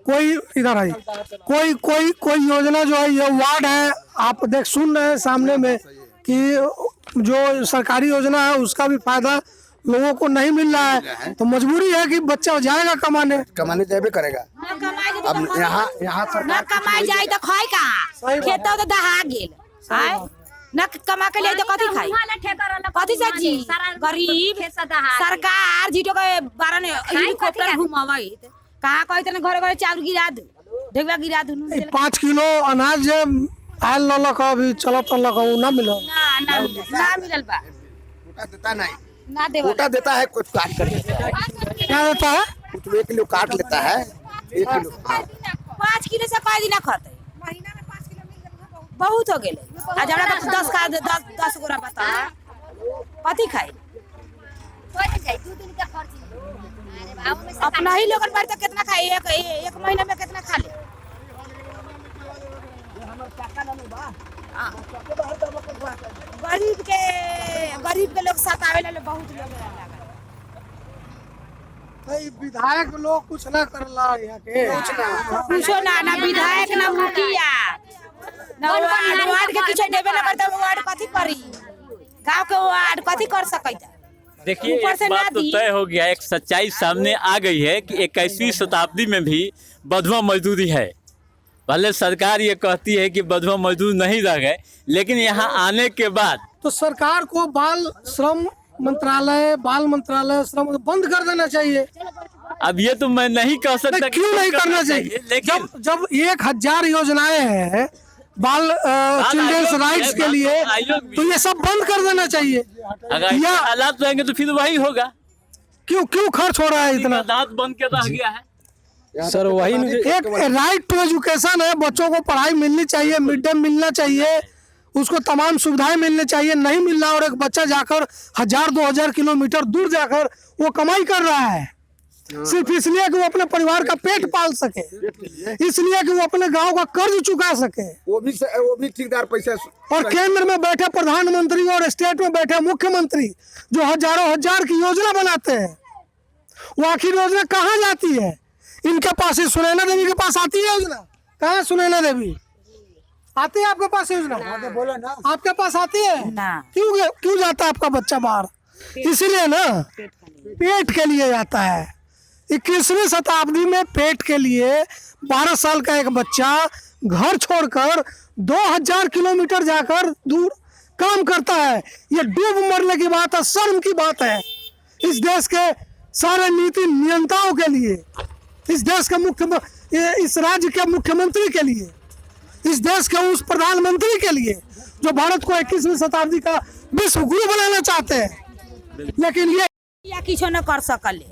कोई इधर आई कोई कोई कोई योजना जो है, ये वार्ड है, आप सुन रहे हैं सामने में कि जो सरकारी योजना है उसका भी फायदा लोगों को नहीं मिल रहा है। तो मजबूरी है कि बच्चा जाएगा कमाने जाबे करेगा। अब यहाँ न कमाई जाए तो खाए कहाँ, खेत तो दहा गेल, न कमा के लिए तो कथी खाई, कथी सब्जी, गरीब सरकार जीतो के बारन हेलीकॉप्टर घुमावे, कहाँ कहते न घरे घरे चावल गिरा दू, ढेकुआ गिरा दू। 5 किलो अनाज आयल ललक अभी चलत ललक ना मिलो, ना मिलल बा, देता नहीं, ना देवल, कोटा देता है, कुछ काट कर देता है। क्या देता है? कुछ 1 किलो काट लेता है, 1 किलो। 5 किलो से कई दिन खाते, महीना में 5 किलो बहुत हो गेले। आज हमरा तो 10 गोरा बता कथी खाई, अपना ही लोगन पर तो कितना खाई, एक महीना में कितना खा ले। गरीब के लोग सतावे ले बहुत लोग विधायक लोग कुछ ना करला यहाँ के, कुछो ना विधायक ना मुखिया ना वार्ड के कुछ देबे ना करता, वार्ड कथी करी, गांव के वार्ड कथी कर सकता। देखिए एक बात तो तय हो गया, एक सच्चाई सामने आ गई है कि 21वीं शताब्दी में भी बंधुआ मजदूरी है। पहले सरकार ये कहती है कि बंधुआ मजदूर नहीं रह गए, लेकिन यहाँ आने के बाद तो सरकार को बाल श्रम मंत्रालय, बाल मंत्रालय श्रम बंद कर देना चाहिए। अब ये तो मैं नहीं कह सकता क्यों नहीं करना चाहिए, लेकिन जब 1000 योजनाएं हैं बाल चिल्ड्रंस राइट्स के लिए, तो ये सब बंद कर देना चाहिए। अगर ये हालात रहेंगे तो फिर वही होगा। क्यों खर्च हो रहा है इतना, दांत बन के रह गया है सर। वही एक राइट टू एजुकेशन है, बच्चों को पढ़ाई मिलनी चाहिए, मिड डे मिलना चाहिए, उसको तमाम सुविधाएं मिलनी चाहिए, नहीं मिल रहा और एक बच्चा जाकर 1000-2000 किलोमीटर दूर जाकर वो कमाई कर रहा है, सिर्फ इसलिए कि वो अपने परिवार का पेट पाल सके, इसलिए कि वो अपने गांव का कर्ज चुका सके। वो भी ठेकेदार पैसे। और केंद्र में बैठे प्रधानमंत्री और स्टेट में बैठे मुख्यमंत्री जो हजारों हजार की योजना बनाते हैं, वो आखिर योजना कहाँ जाती है? इनके पास ही सुनैना देवी के पास आती है योजना? कहाँ सुनैना देवी आती है आपके पास योजना? बोलो ना, आपके पास आती है ना। क्यों जाता है आपका बच्चा बाहर? इसीलिए ना, पेट के लिए जाता है। 21वीं शताब्दी में पेट के लिए 12 साल का एक बच्चा घर छोड़कर 2000 किलोमीटर जाकर दूर काम करता है। ये डूब मरने की बात है, शर्म की बात है इस देश के सारे नीति नियंताओं के लिए, इस देश के इस राज्य के मुख्यमंत्री के लिए, इस देश के उस प्रधानमंत्री के लिए जो भारत को 21वीं शताब्दी का विश्व गुरु बनाना चाहते हैं। लेकिन ये किसी न कर सकले,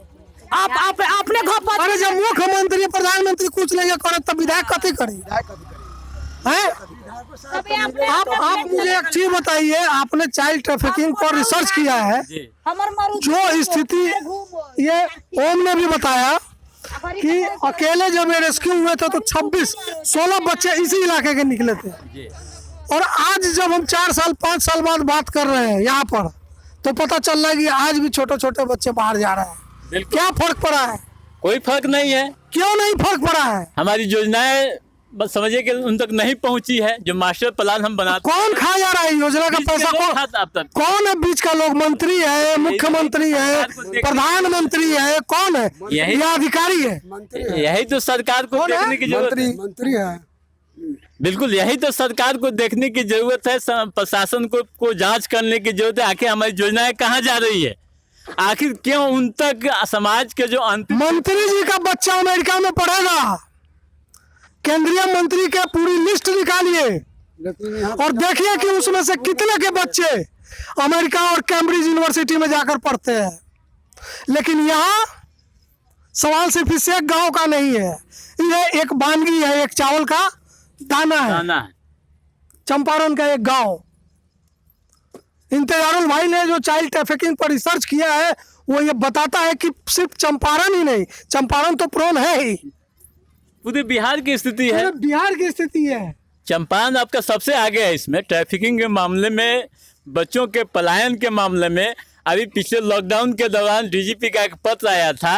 आप अपने घर पर। अरे जब मुख्यमंत्री प्रधानमंत्री कुछ नहीं करे तब विधायक कथी करी है? आप मुझे एक चीज बताइए, आपने चाइल्ड ट्रैफिकिंग पर रिसर्च किया है, जो स्थिति ये ओम ने भी बताया, कि अकेले जब ये रेस्क्यू हुए थे तो 16 बच्चे इसी इलाके के निकले थे। और आज जब हम 4 साल 5 साल बाद बात कर रहे हैं यहाँ पर, तो पता चल रहा है कि आज भी छोटे छोटे बच्चे बाहर जा रहे हैं। क्या फर्क पड़ा है? कोई फर्क नहीं है। क्यों नहीं फर्क पड़ा है? हमारी योजनाएं बस समझिए कि उन तक नहीं पहुंची है। जो मास्टर प्लान हम बनाते, कौन खा जा रहा है योजना का पैसा? कौन है बीच का लोग? मंत्री है, मुख्यमंत्री है, प्रधानमंत्री है, कौन है? यही अधिकारी है। यही तो सरकार को देखने की जरूरत है। मंत्री है। बिल्कुल, यही तो सरकार को देखने की जरूरत है। प्रशासन को जांच करने की जरूरत है। आखिर हमारी योजनाएं कहाँ जा रही है? आखिर क्यों उन तक समाज के जो अंतिम मंत्री जी का बच्चा अमेरिका में पढ़ेगा, केंद्रीय मंत्री के पूरी लिस्ट निकालिए और देखिए कि उसमें से कितने के बच्चे अमेरिका और कैम्ब्रिज यूनिवर्सिटी में जाकर पढ़ते हैं। लेकिन यहाँ सवाल सिर्फ इस एक गांव का नहीं है, ये एक वानगी है, एक चावल का दाना है। चंपारण का एक गांव। इंतजारुल भाई ने जो चाइल्ड ट्रैफिकिंग पर रिसर्च किया है वो ये बताता है कि सिर्फ चंपारण ही नहीं, चंपारण तो प्रोन है ही, पूरे बिहार की स्थिति है। बिहार की स्थिति है। चंपारण आपका सबसे आगे है इसमें, ट्रैफिकिंग के मामले में, बच्चों के पलायन के मामले में। अभी पिछले लॉकडाउन के दौरान डीजीपी का एक पत्र आया था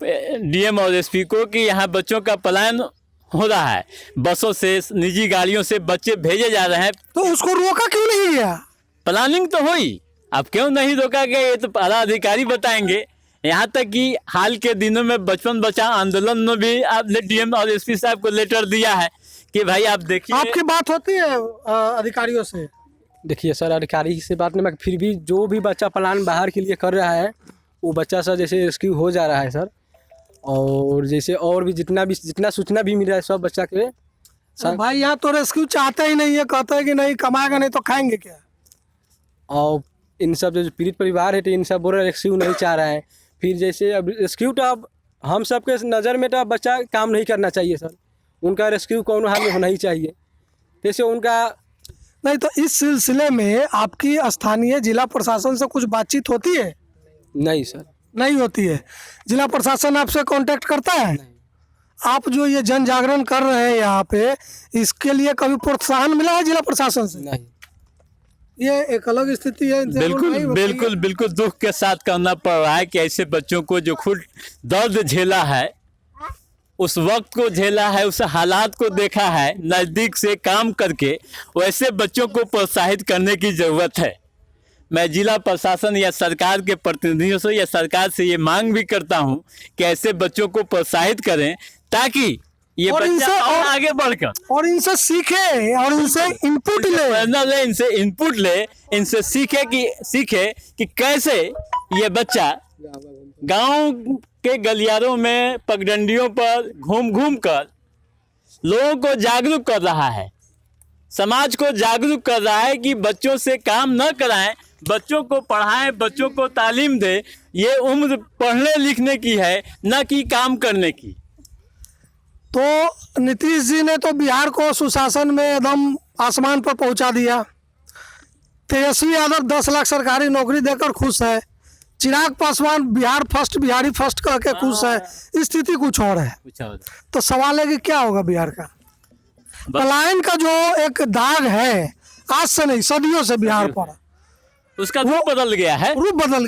डीएम और एसपी को कि यहाँ बच्चों का पलायन हो रहा है, बसों से, निजी गाड़ियों से बच्चे भेजे जा रहे हैं। तो उसको रोका क्यों नहीं गया? प्लानिंग तो हुई, अब क्यों नहीं रोका गया ये तो आला अधिकारी बताएंगे। यहाँ तक कि हाल के दिनों में बचपन बचाओ आंदोलन में भी आपने डीएम और एसपी साहब को लेटर दिया है कि भाई आप देखिए। आपकी बात होती है अधिकारियों से? देखिए सर, अधिकारी से बात नहीं, फिर भी जो भी बच्चा प्लान बाहर के लिए कर रहा है वो बच्चा सर जैसे रेस्क्यू हो जा रहा है सर। और जैसे और भी जितना सूचना भी मिल रहा है सब बच्चा के सर। भाई यहाँ तो रेस्क्यू चाहते ही नहीं है, कहते हैं कि नहीं कमाएगा नहीं तो खाएंगे क्या। और इन सब जो पीड़ित परिवार है तो इन सब बोल रेस्क्यू नहीं चाह रहा है। फिर जैसे अब रेस्क्यू तो अब हम सब के नज़र में तो बच्चा काम नहीं करना चाहिए सर, उनका रेस्क्यू कौन हाल में होना ही चाहिए। जैसे उनका नहीं, तो इस सिलसिले में आपकी स्थानीय जिला प्रशासन से कुछ बातचीत होती है? नहीं सर, नहीं होती है। जिला प्रशासन आपसे कांटेक्ट करता है? आप जो ये जन जागरण कर रहे हैं यहाँ पे, इसके लिए कभी प्रोत्साहन मिला है जिला प्रशासन से? नहीं। ये एक अलग स्थिति है। बिल्कुल दुख के साथ कहना पड़ रहा है कि ऐसे बच्चों को जो खुद दर्द झेला है, उस वक्त को झेला है, उस हालात को देखा है नज़दीक से काम करके, वैसे बच्चों को प्रोत्साहित करने की ज़रूरत है। मैं जिला प्रशासन या सरकार के प्रतिनिधियों से या सरकार से ये मांग भी करता हूँ कि ऐसे बच्चों को प्रोत्साहित करें ताकि ये बच्चा और आगे बढ़कर और इनसे सीखे और इनसे इनपुट ले, इनसे इनपुट ले, इनसे सीखे कि कैसे ये बच्चा गांव के गलियारों में पगडंडियों पर घूम कर लोगों को जागरूक कर रहा है, समाज को जागरूक कर रहा है कि बच्चों से काम न कराएं, बच्चों को पढ़ाएं, बच्चों को तालीम दें। ये उम्र पढ़ने लिखने की है, न कि काम करने की। तो नीतीश जी ने तो बिहार को सुशासन में एकदम आसमान पर पहुंचा दिया। तेजस्वी यादव 10 लाख सरकारी नौकरी देकर खुश है। चिराग पासवान बिहारी फर्स्ट कह के खुश है। स्थिति कुछ और है। तो सवाल है कि क्या होगा बिहार का? पलायन का जो एक दाग है, आज से नहीं सदियों से बिहार पर, उसका रूप बदल गया है। रूप बदल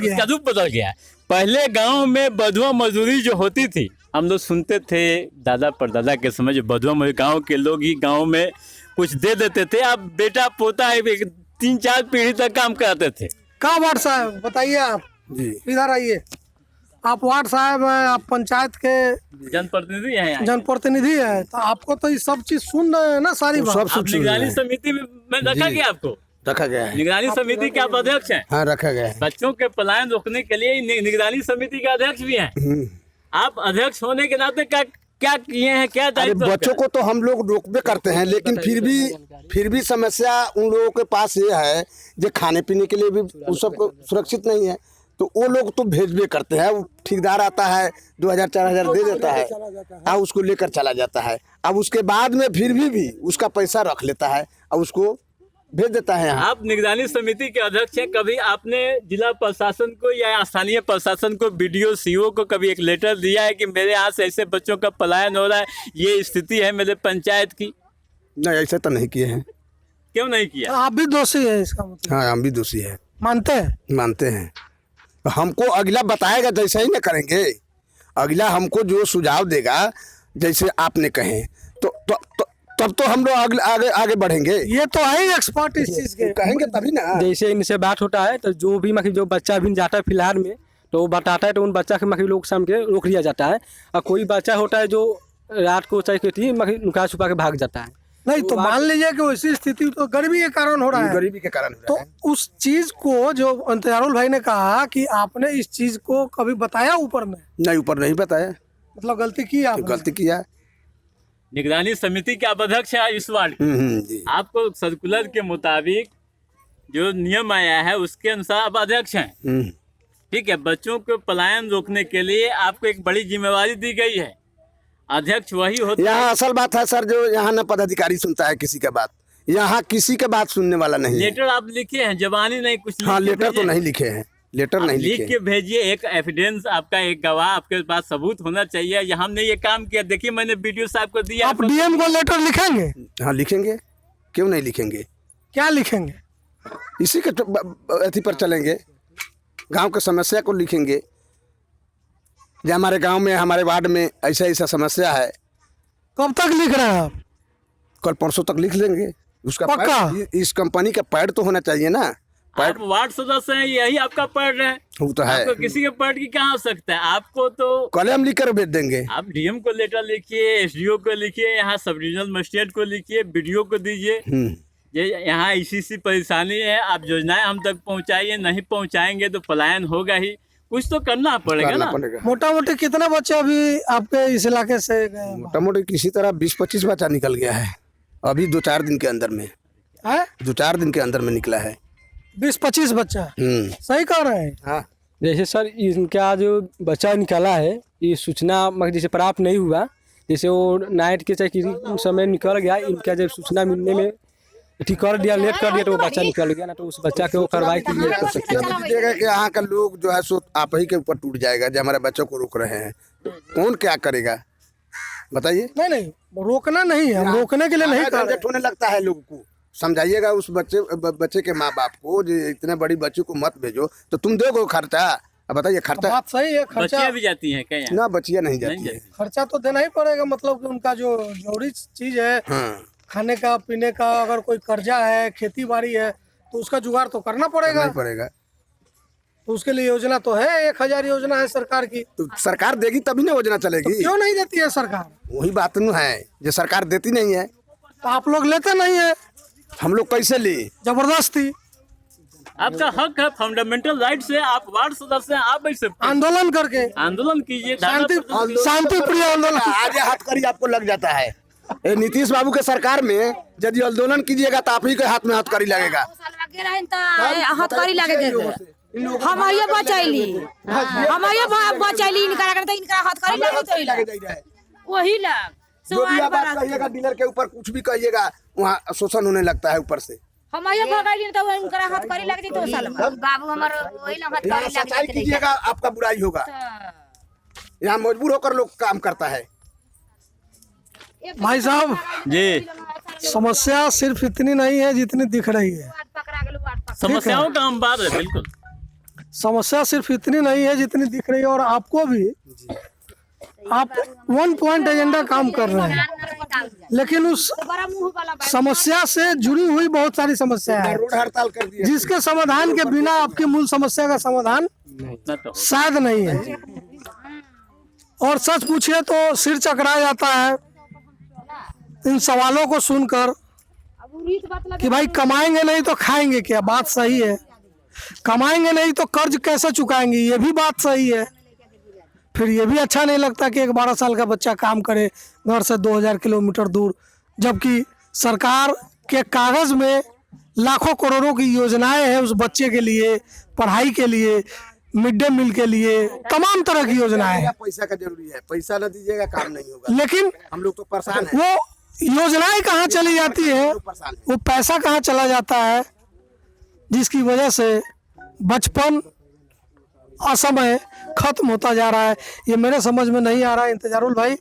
गया है। पहले गांव में बधुआ मजदूरी जो होती थी, हम लोग सुनते थे दादा परदादा के समय, जो बधुआ मजदूरी गांव के लोग ही गांव में कुछ दे देते थे, अब बेटा पोता 3-4 पीढ़ी तक काम कराते थे। कहाँ वार्ड साहब बताइए? आप इधर आइए। आप वार्ड साहब हैं, आप पंचायत के जनप्रतिनिधि हैं, जनप्रतिनिधि है, तो आपको तो ये सब चीज सुन रहे हैं ना, सारी बात। निगरानी समिति में रखा गया, आपको रखा गया है। निगरानी समिति के आप अध्यक्ष हैं? हाँ, रखा गया है। बच्चों के पलायन रोकने के लिए निगरानी समिति के अध्यक्ष भी हैं। आप अध्यक्ष होने के नाते क्या किए हैं, क्या दायित्व? बच्चों को तो हम लोग रोकबे करते हैं, लेकिन फिर भी समस्या उन लोगों के पास ये है जो खाने पीने के लिए भी उस सबको सुरक्षित नहीं है, तो वो लोग तो भेजबे करते हैं। वो ठेकेदार आता है, 2000-4000 दे देता है और उसको लेकर चला जाता है। अब उसके बाद में फिर भी उसका पैसा रख लेता है और उसको भेज देता है यहाँ। आप निगरानी समिति के अध्यक्ष हैं, कभी आपने जिला प्रशासन को या स्थानीय प्रशासन को, बीडीओ सीओ को कभी एक लेटर दिया है कि मेरे यहाँ से ऐसे बच्चों का पलायन हो रहा है, ये स्थिति है मेरे पंचायत की? नहीं, ऐसे तो नहीं किए हैं। क्यों नहीं किया? आप भी दोषी है इसका मतलब? हाँ, हम भी दोषी है। मानते हैं? मानते हैं। हमको अगला बताएगा जैसे ही ना करेंगे, अगला हमको जो सुझाव देगा जैसे आपने कहे तो तब तो हम लोग आगे बढ़ेंगे। ये तो है ही एक्सपर्ट इस चीज के, कहेंगे तभी ना। जैसे इनसे बात होता है तो जो भी मतलब जो बच्चा भी जाता है फिलहाल में तो वो बताता है तो उन बच्चा के मतलब लोग शाम के रोक लिया जाता है। और कोई बच्चा होता है जो रात को चाहे कहती मतलब नुका छुपा के भाग जाता है। नहीं तो मान लीजिए कि वैसी स्थिति तो गरीबी के कारण हो रहा है। गरीबी के कारण तो उस चीज को जो अंतरियारुल भाई ने कहा कि आपने इस चीज को कभी बताया ऊपर में? नहीं, ऊपर नहीं बताया। मतलब गलती की आपने? गलती किया। निगरानी समिति के आप अध्यक्ष है इस वार्ड के। आपको सर्कुलर के मुताबिक जो नियम आया है उसके अनुसार आप अध्यक्ष हैं, ठीक है। बच्चों को पलायन रोकने के लिए आपको एक बड़ी जिम्मेवारी दी गई है, अध्यक्ष वही होता है। यहाँ असल बात है सर, जो यहाँ न पदाधिकारी सुनता है किसी का बात, यहाँ किसी का बात सुनने वाला नहीं है। लेटर आप लिखे हैं, जबानी नहीं कुछ? हाँ, लेटर तो नहीं लिखे हैं, लेटर नहीं लिख के भेजिए। एक एविडेंस आपका, एक गवाह आपके पास सबूत होना चाहिए। यहाँ हमने ये काम किया, देखिए मैंने वीडियो साहब को दिया। आप डीएम को लेटर लिखेंगे? हाँ लिखेंगे, क्यों नहीं लिखेंगे। क्या लिखेंगे? इसी के अथी पर चलेंगे, गांव की समस्या को लिखेंगे। जो हमारे गांव में, हमारे वार्ड में ऐसा ऐसा समस्या है। कब तक लिख रहे हैं आप? कल परसों तक लिख लेंगे। उसका पक्का? इस कंपनी का पैड तो होना चाहिए ना। आप वार्ड सदस्य हैं, यही आपका पैड है। वो तो है। आपको किसी के पैड की कहाँ आवश्यकता है? आपको तो कल हम लिख कर भेज देंगे। आप डीएम को लेटर लिखिए, एसडीओ को लिखिए, यहाँ सब डिविजनल मजिस्ट्रेट को लिखिए, बीडीओ को दीजिए। ये यहाँ ऐसी परेशानी है, आप योजनाएं हम तक पहुँचाइए। नहीं पहुँचाएंगे तो पलायन होगा ही, कुछ तो करना पड़ेगा ना। मोटा मोटी कितने बच्चे अभी आपके इस इलाके से गए? मोटा मोटी किसी तरह 20-25 बच्चा निकल गया है अभी 2-4 दिन के अंदर में। 2-4 दिन के अंदर में निकला है 20-25 बच्चा। सही कह रहे हैं। हाँ। जैसे सर इनका जो बच्चा निकला है, ये सूचना मतलब जैसे प्राप्त नहीं हुआ, जैसे वो नाइट के चाहे किसी समय निकल गया, इनका जब सूचना मिलने में ठीक कर दिया, लेट कर दिया तो वो बच्चा निकल गया ना, तो उस बच्चा के वो कार्रवाई के लिए कर सकते हैं। कि यहाँ का लोग जो है सो आप ही के ऊपर टूट जाएगा। जो हमारे बच्चों को रोक रहे हैं, कौन क्या करेगा बताइए। नहीं, रोकना नहीं है, हम रोकने के लिए नहीं कर रहे। होने लगता है लोगों को, समझाइएगा उस बच्चे के माँ बाप को, जो इतने बड़ी बच्ची को मत भेजो। तो तुम दोगे खर्चा? अब बताइए, खर्चा बात सही है। खर्चा भी जाती है क्या? ना, बच्चियाँ नहीं जाती है। खर्चा तो देना ही पड़ेगा। मतलब कि उनका जो जरूरी चीज है, खाने का, पीने का, अगर कोई कर्जा है, खेती बाड़ी है, तो उसका जुगाड़ तो करना पड़ेगा। तो उसके लिए योजना तो है, 1000 योजना है सरकार की। तो सरकार देगी तभी ना योजना चलेगी। तो क्यों नहीं देती है सरकार? वही बात नहीं है, जो सरकार देती नहीं है तो आप लोग लेते नहीं है। हम लोग कैसे ले? जबरदस्ती। आपका हक है, फंडामेंटल राइट से। आप वार्ड सदस्य हैं, आप ऐसे आंदोलन करके आंदोलन कीजिए, शांति प्रिय आंदोलन। आज हथकड़ी आपको लग जाता है। नीतीश बाबू के सरकार में यदि आंदोलन कीजिएगा तो आप ही के हाथ में हथकड़ी लगेगा। हथकड़ी लगे हमारे बचैली, हमारे बचैली, इनका हथकड़ी लगे वही लग। जो भी आप बात कहिएगा डीलर के ऊपर, कुछ भी कहिएगा, वहाँ शोषण होने लगता है ऊपर से। हमारे भगाई तो इनका हथकड़ी लग जाती 2 साल में। बाबू हमारे वही ना हथकड़ी सच्चाई कीजिएगा, आपका बुराई होगा। यहाँ मजबूर होकर लोग काम करता है। भाई साहब जी, समस्या सिर्फ इतनी नहीं है जितनी दिख रही है। समस्याओं का हम बात है, बिल्कुल। समस्या सिर्फ इतनी नहीं है जितनी दिख रही है, और आपको भी, आप 1 पॉइंट एजेंडा काम कर रहे हैं, लेकिन उस समस्या से जुड़ी हुई बहुत सारी समस्या है, रोड हड़ताल कर दिया, जिसके समाधान के बिना आपकी मूल समस्या का समाधान शायद नहीं है। और सच पूछिए तो सिर चकरा जाता है इन सवालों को सुनकर कि भाई कमाएंगे नहीं तो खाएंगे क्या? बात सही है। कमाएंगे नहीं तो कर्ज कैसे चुकाएंगे? ये भी बात सही है। फिर ये भी अच्छा नहीं लगता कि एक 12 साल का बच्चा काम करे घर से 2000 किलोमीटर दूर, जबकि सरकार के कागज में लाखों करोड़ों की योजनाएं हैं उस बच्चे के लिए, पढ़ाई के लिए, मिड डे मील के लिए, तमाम तरह की योजनाएं हैं। पैसा का जरूरी है, पैसा न दीजिएगा काम नहीं होगा। लेकिन हम लोग तो परेशान हैं। वो योजनाएं कहाँ चली जाती है, वो पैसा कहाँ चला जाता है, जिसकी वजह से बचपन असमय खत्म होता जा रहा है। ये मेरे समझ में नहीं आ रहा है। इंतजारुल भाई,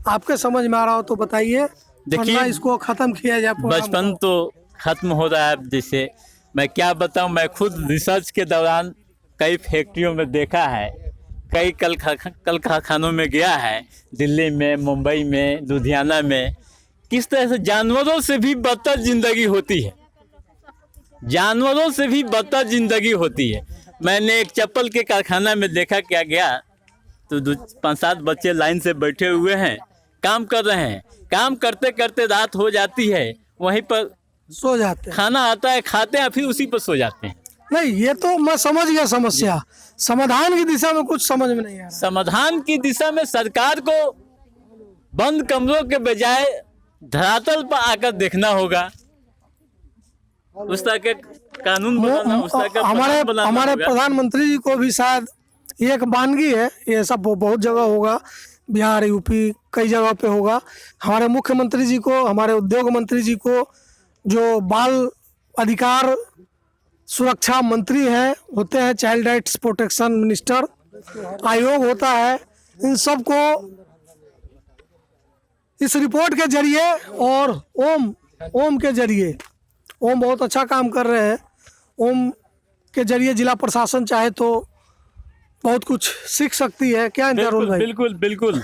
आपके समझ में आ रहा हो तो बताइए, देखिए, वरना इसको खत्म किया जाए। बचपन तो खत्म हो रहा है। जैसे मैं क्या बताऊं, मैं खुद रिसर्च के दौरान कई फैक्ट्रियों में देखा है, कई कल कारखानों में गया है, दिल्ली में, मुंबई में, लुधियाना में, किस तरह से जानवरों से भी बदतर जिंदगी होती है, जानवरों से भी बदतर जिंदगी होती है। मैंने एक चप्पल के कारखाना में देखा, क्या गया तो 5-7 बच्चे लाइन से बैठे हुए हैं, काम कर रहे हैं, काम करते करते रात हो जाती है, वहीं पर सो जाते हैं, खाना आता है, खाते हैं, फिर उसी पर सो जाते हैं। नहीं, ये तो मैं समझ गया समस्या। समाधान की दिशा में कुछ समझ में नहीं आ रहा। समाधान की दिशा में सरकार को बंद कमरों के बजाय धरातल पर आकर देखना होगा, उस तरह के कानून बनाना, उस तरह का हमारे प्रधानमंत्री जी को भी शायद ये एक वानगी है, ये सब बहुत जगह होगा, बिहार, यूपी, कई जगह पे होगा। हमारे मुख्यमंत्री जी को, हमारे उद्योग मंत्री जी को, जो बाल अधिकार सुरक्षा मंत्री हैं होते हैं, चाइल्ड राइट्स प्रोटेक्शन मिनिस्टर, आयोग होता है, इन सब को इस रिपोर्ट के जरिए और ओम के जरिए, ओम बहुत अच्छा काम कर रहे हैं, ओम के जरिए जिला प्रशासन चाहे तो बहुत कुछ सीख सकती है। क्या इंतजारुल भाई? बिल्कुल बिल्कुल,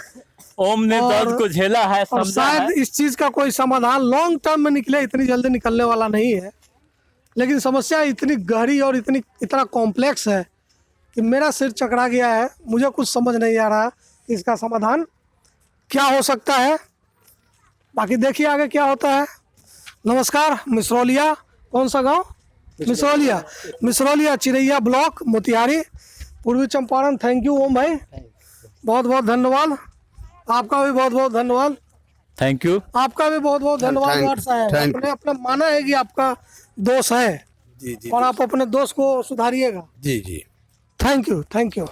ओम ने दर्द को झेला है, और शायद इस चीज़ का कोई समाधान लॉन्ग टर्म में निकले, इतनी जल्दी निकलने वाला नहीं है, लेकिन समस्या इतनी गहरी और इतना कॉम्प्लेक्स है कि मेरा सिर चकरा गया है। मुझे कुछ समझ नहीं आ रहा इसका समाधान क्या हो सकता है। बाकी देखिए आगे क्या होता है। नमस्कार। मिसरौलिया, कौन सा गांव? मिसरौलिया, चिरैया ब्लॉक, मोतिहारी, पूर्वी चंपारण। थैंक यू ओम भाई, बहुत बहुत धन्यवाद। आपका भी बहुत बहुत धन्यवाद। Thank you. आपका भी बहुत बहुत धन्यवाद। वार्ड साहब, आपने अपना माना है कि आपका दोष है, जी जी, और आप अपने दोस्त को सुधारिएगा। जी जी, थैंक यू।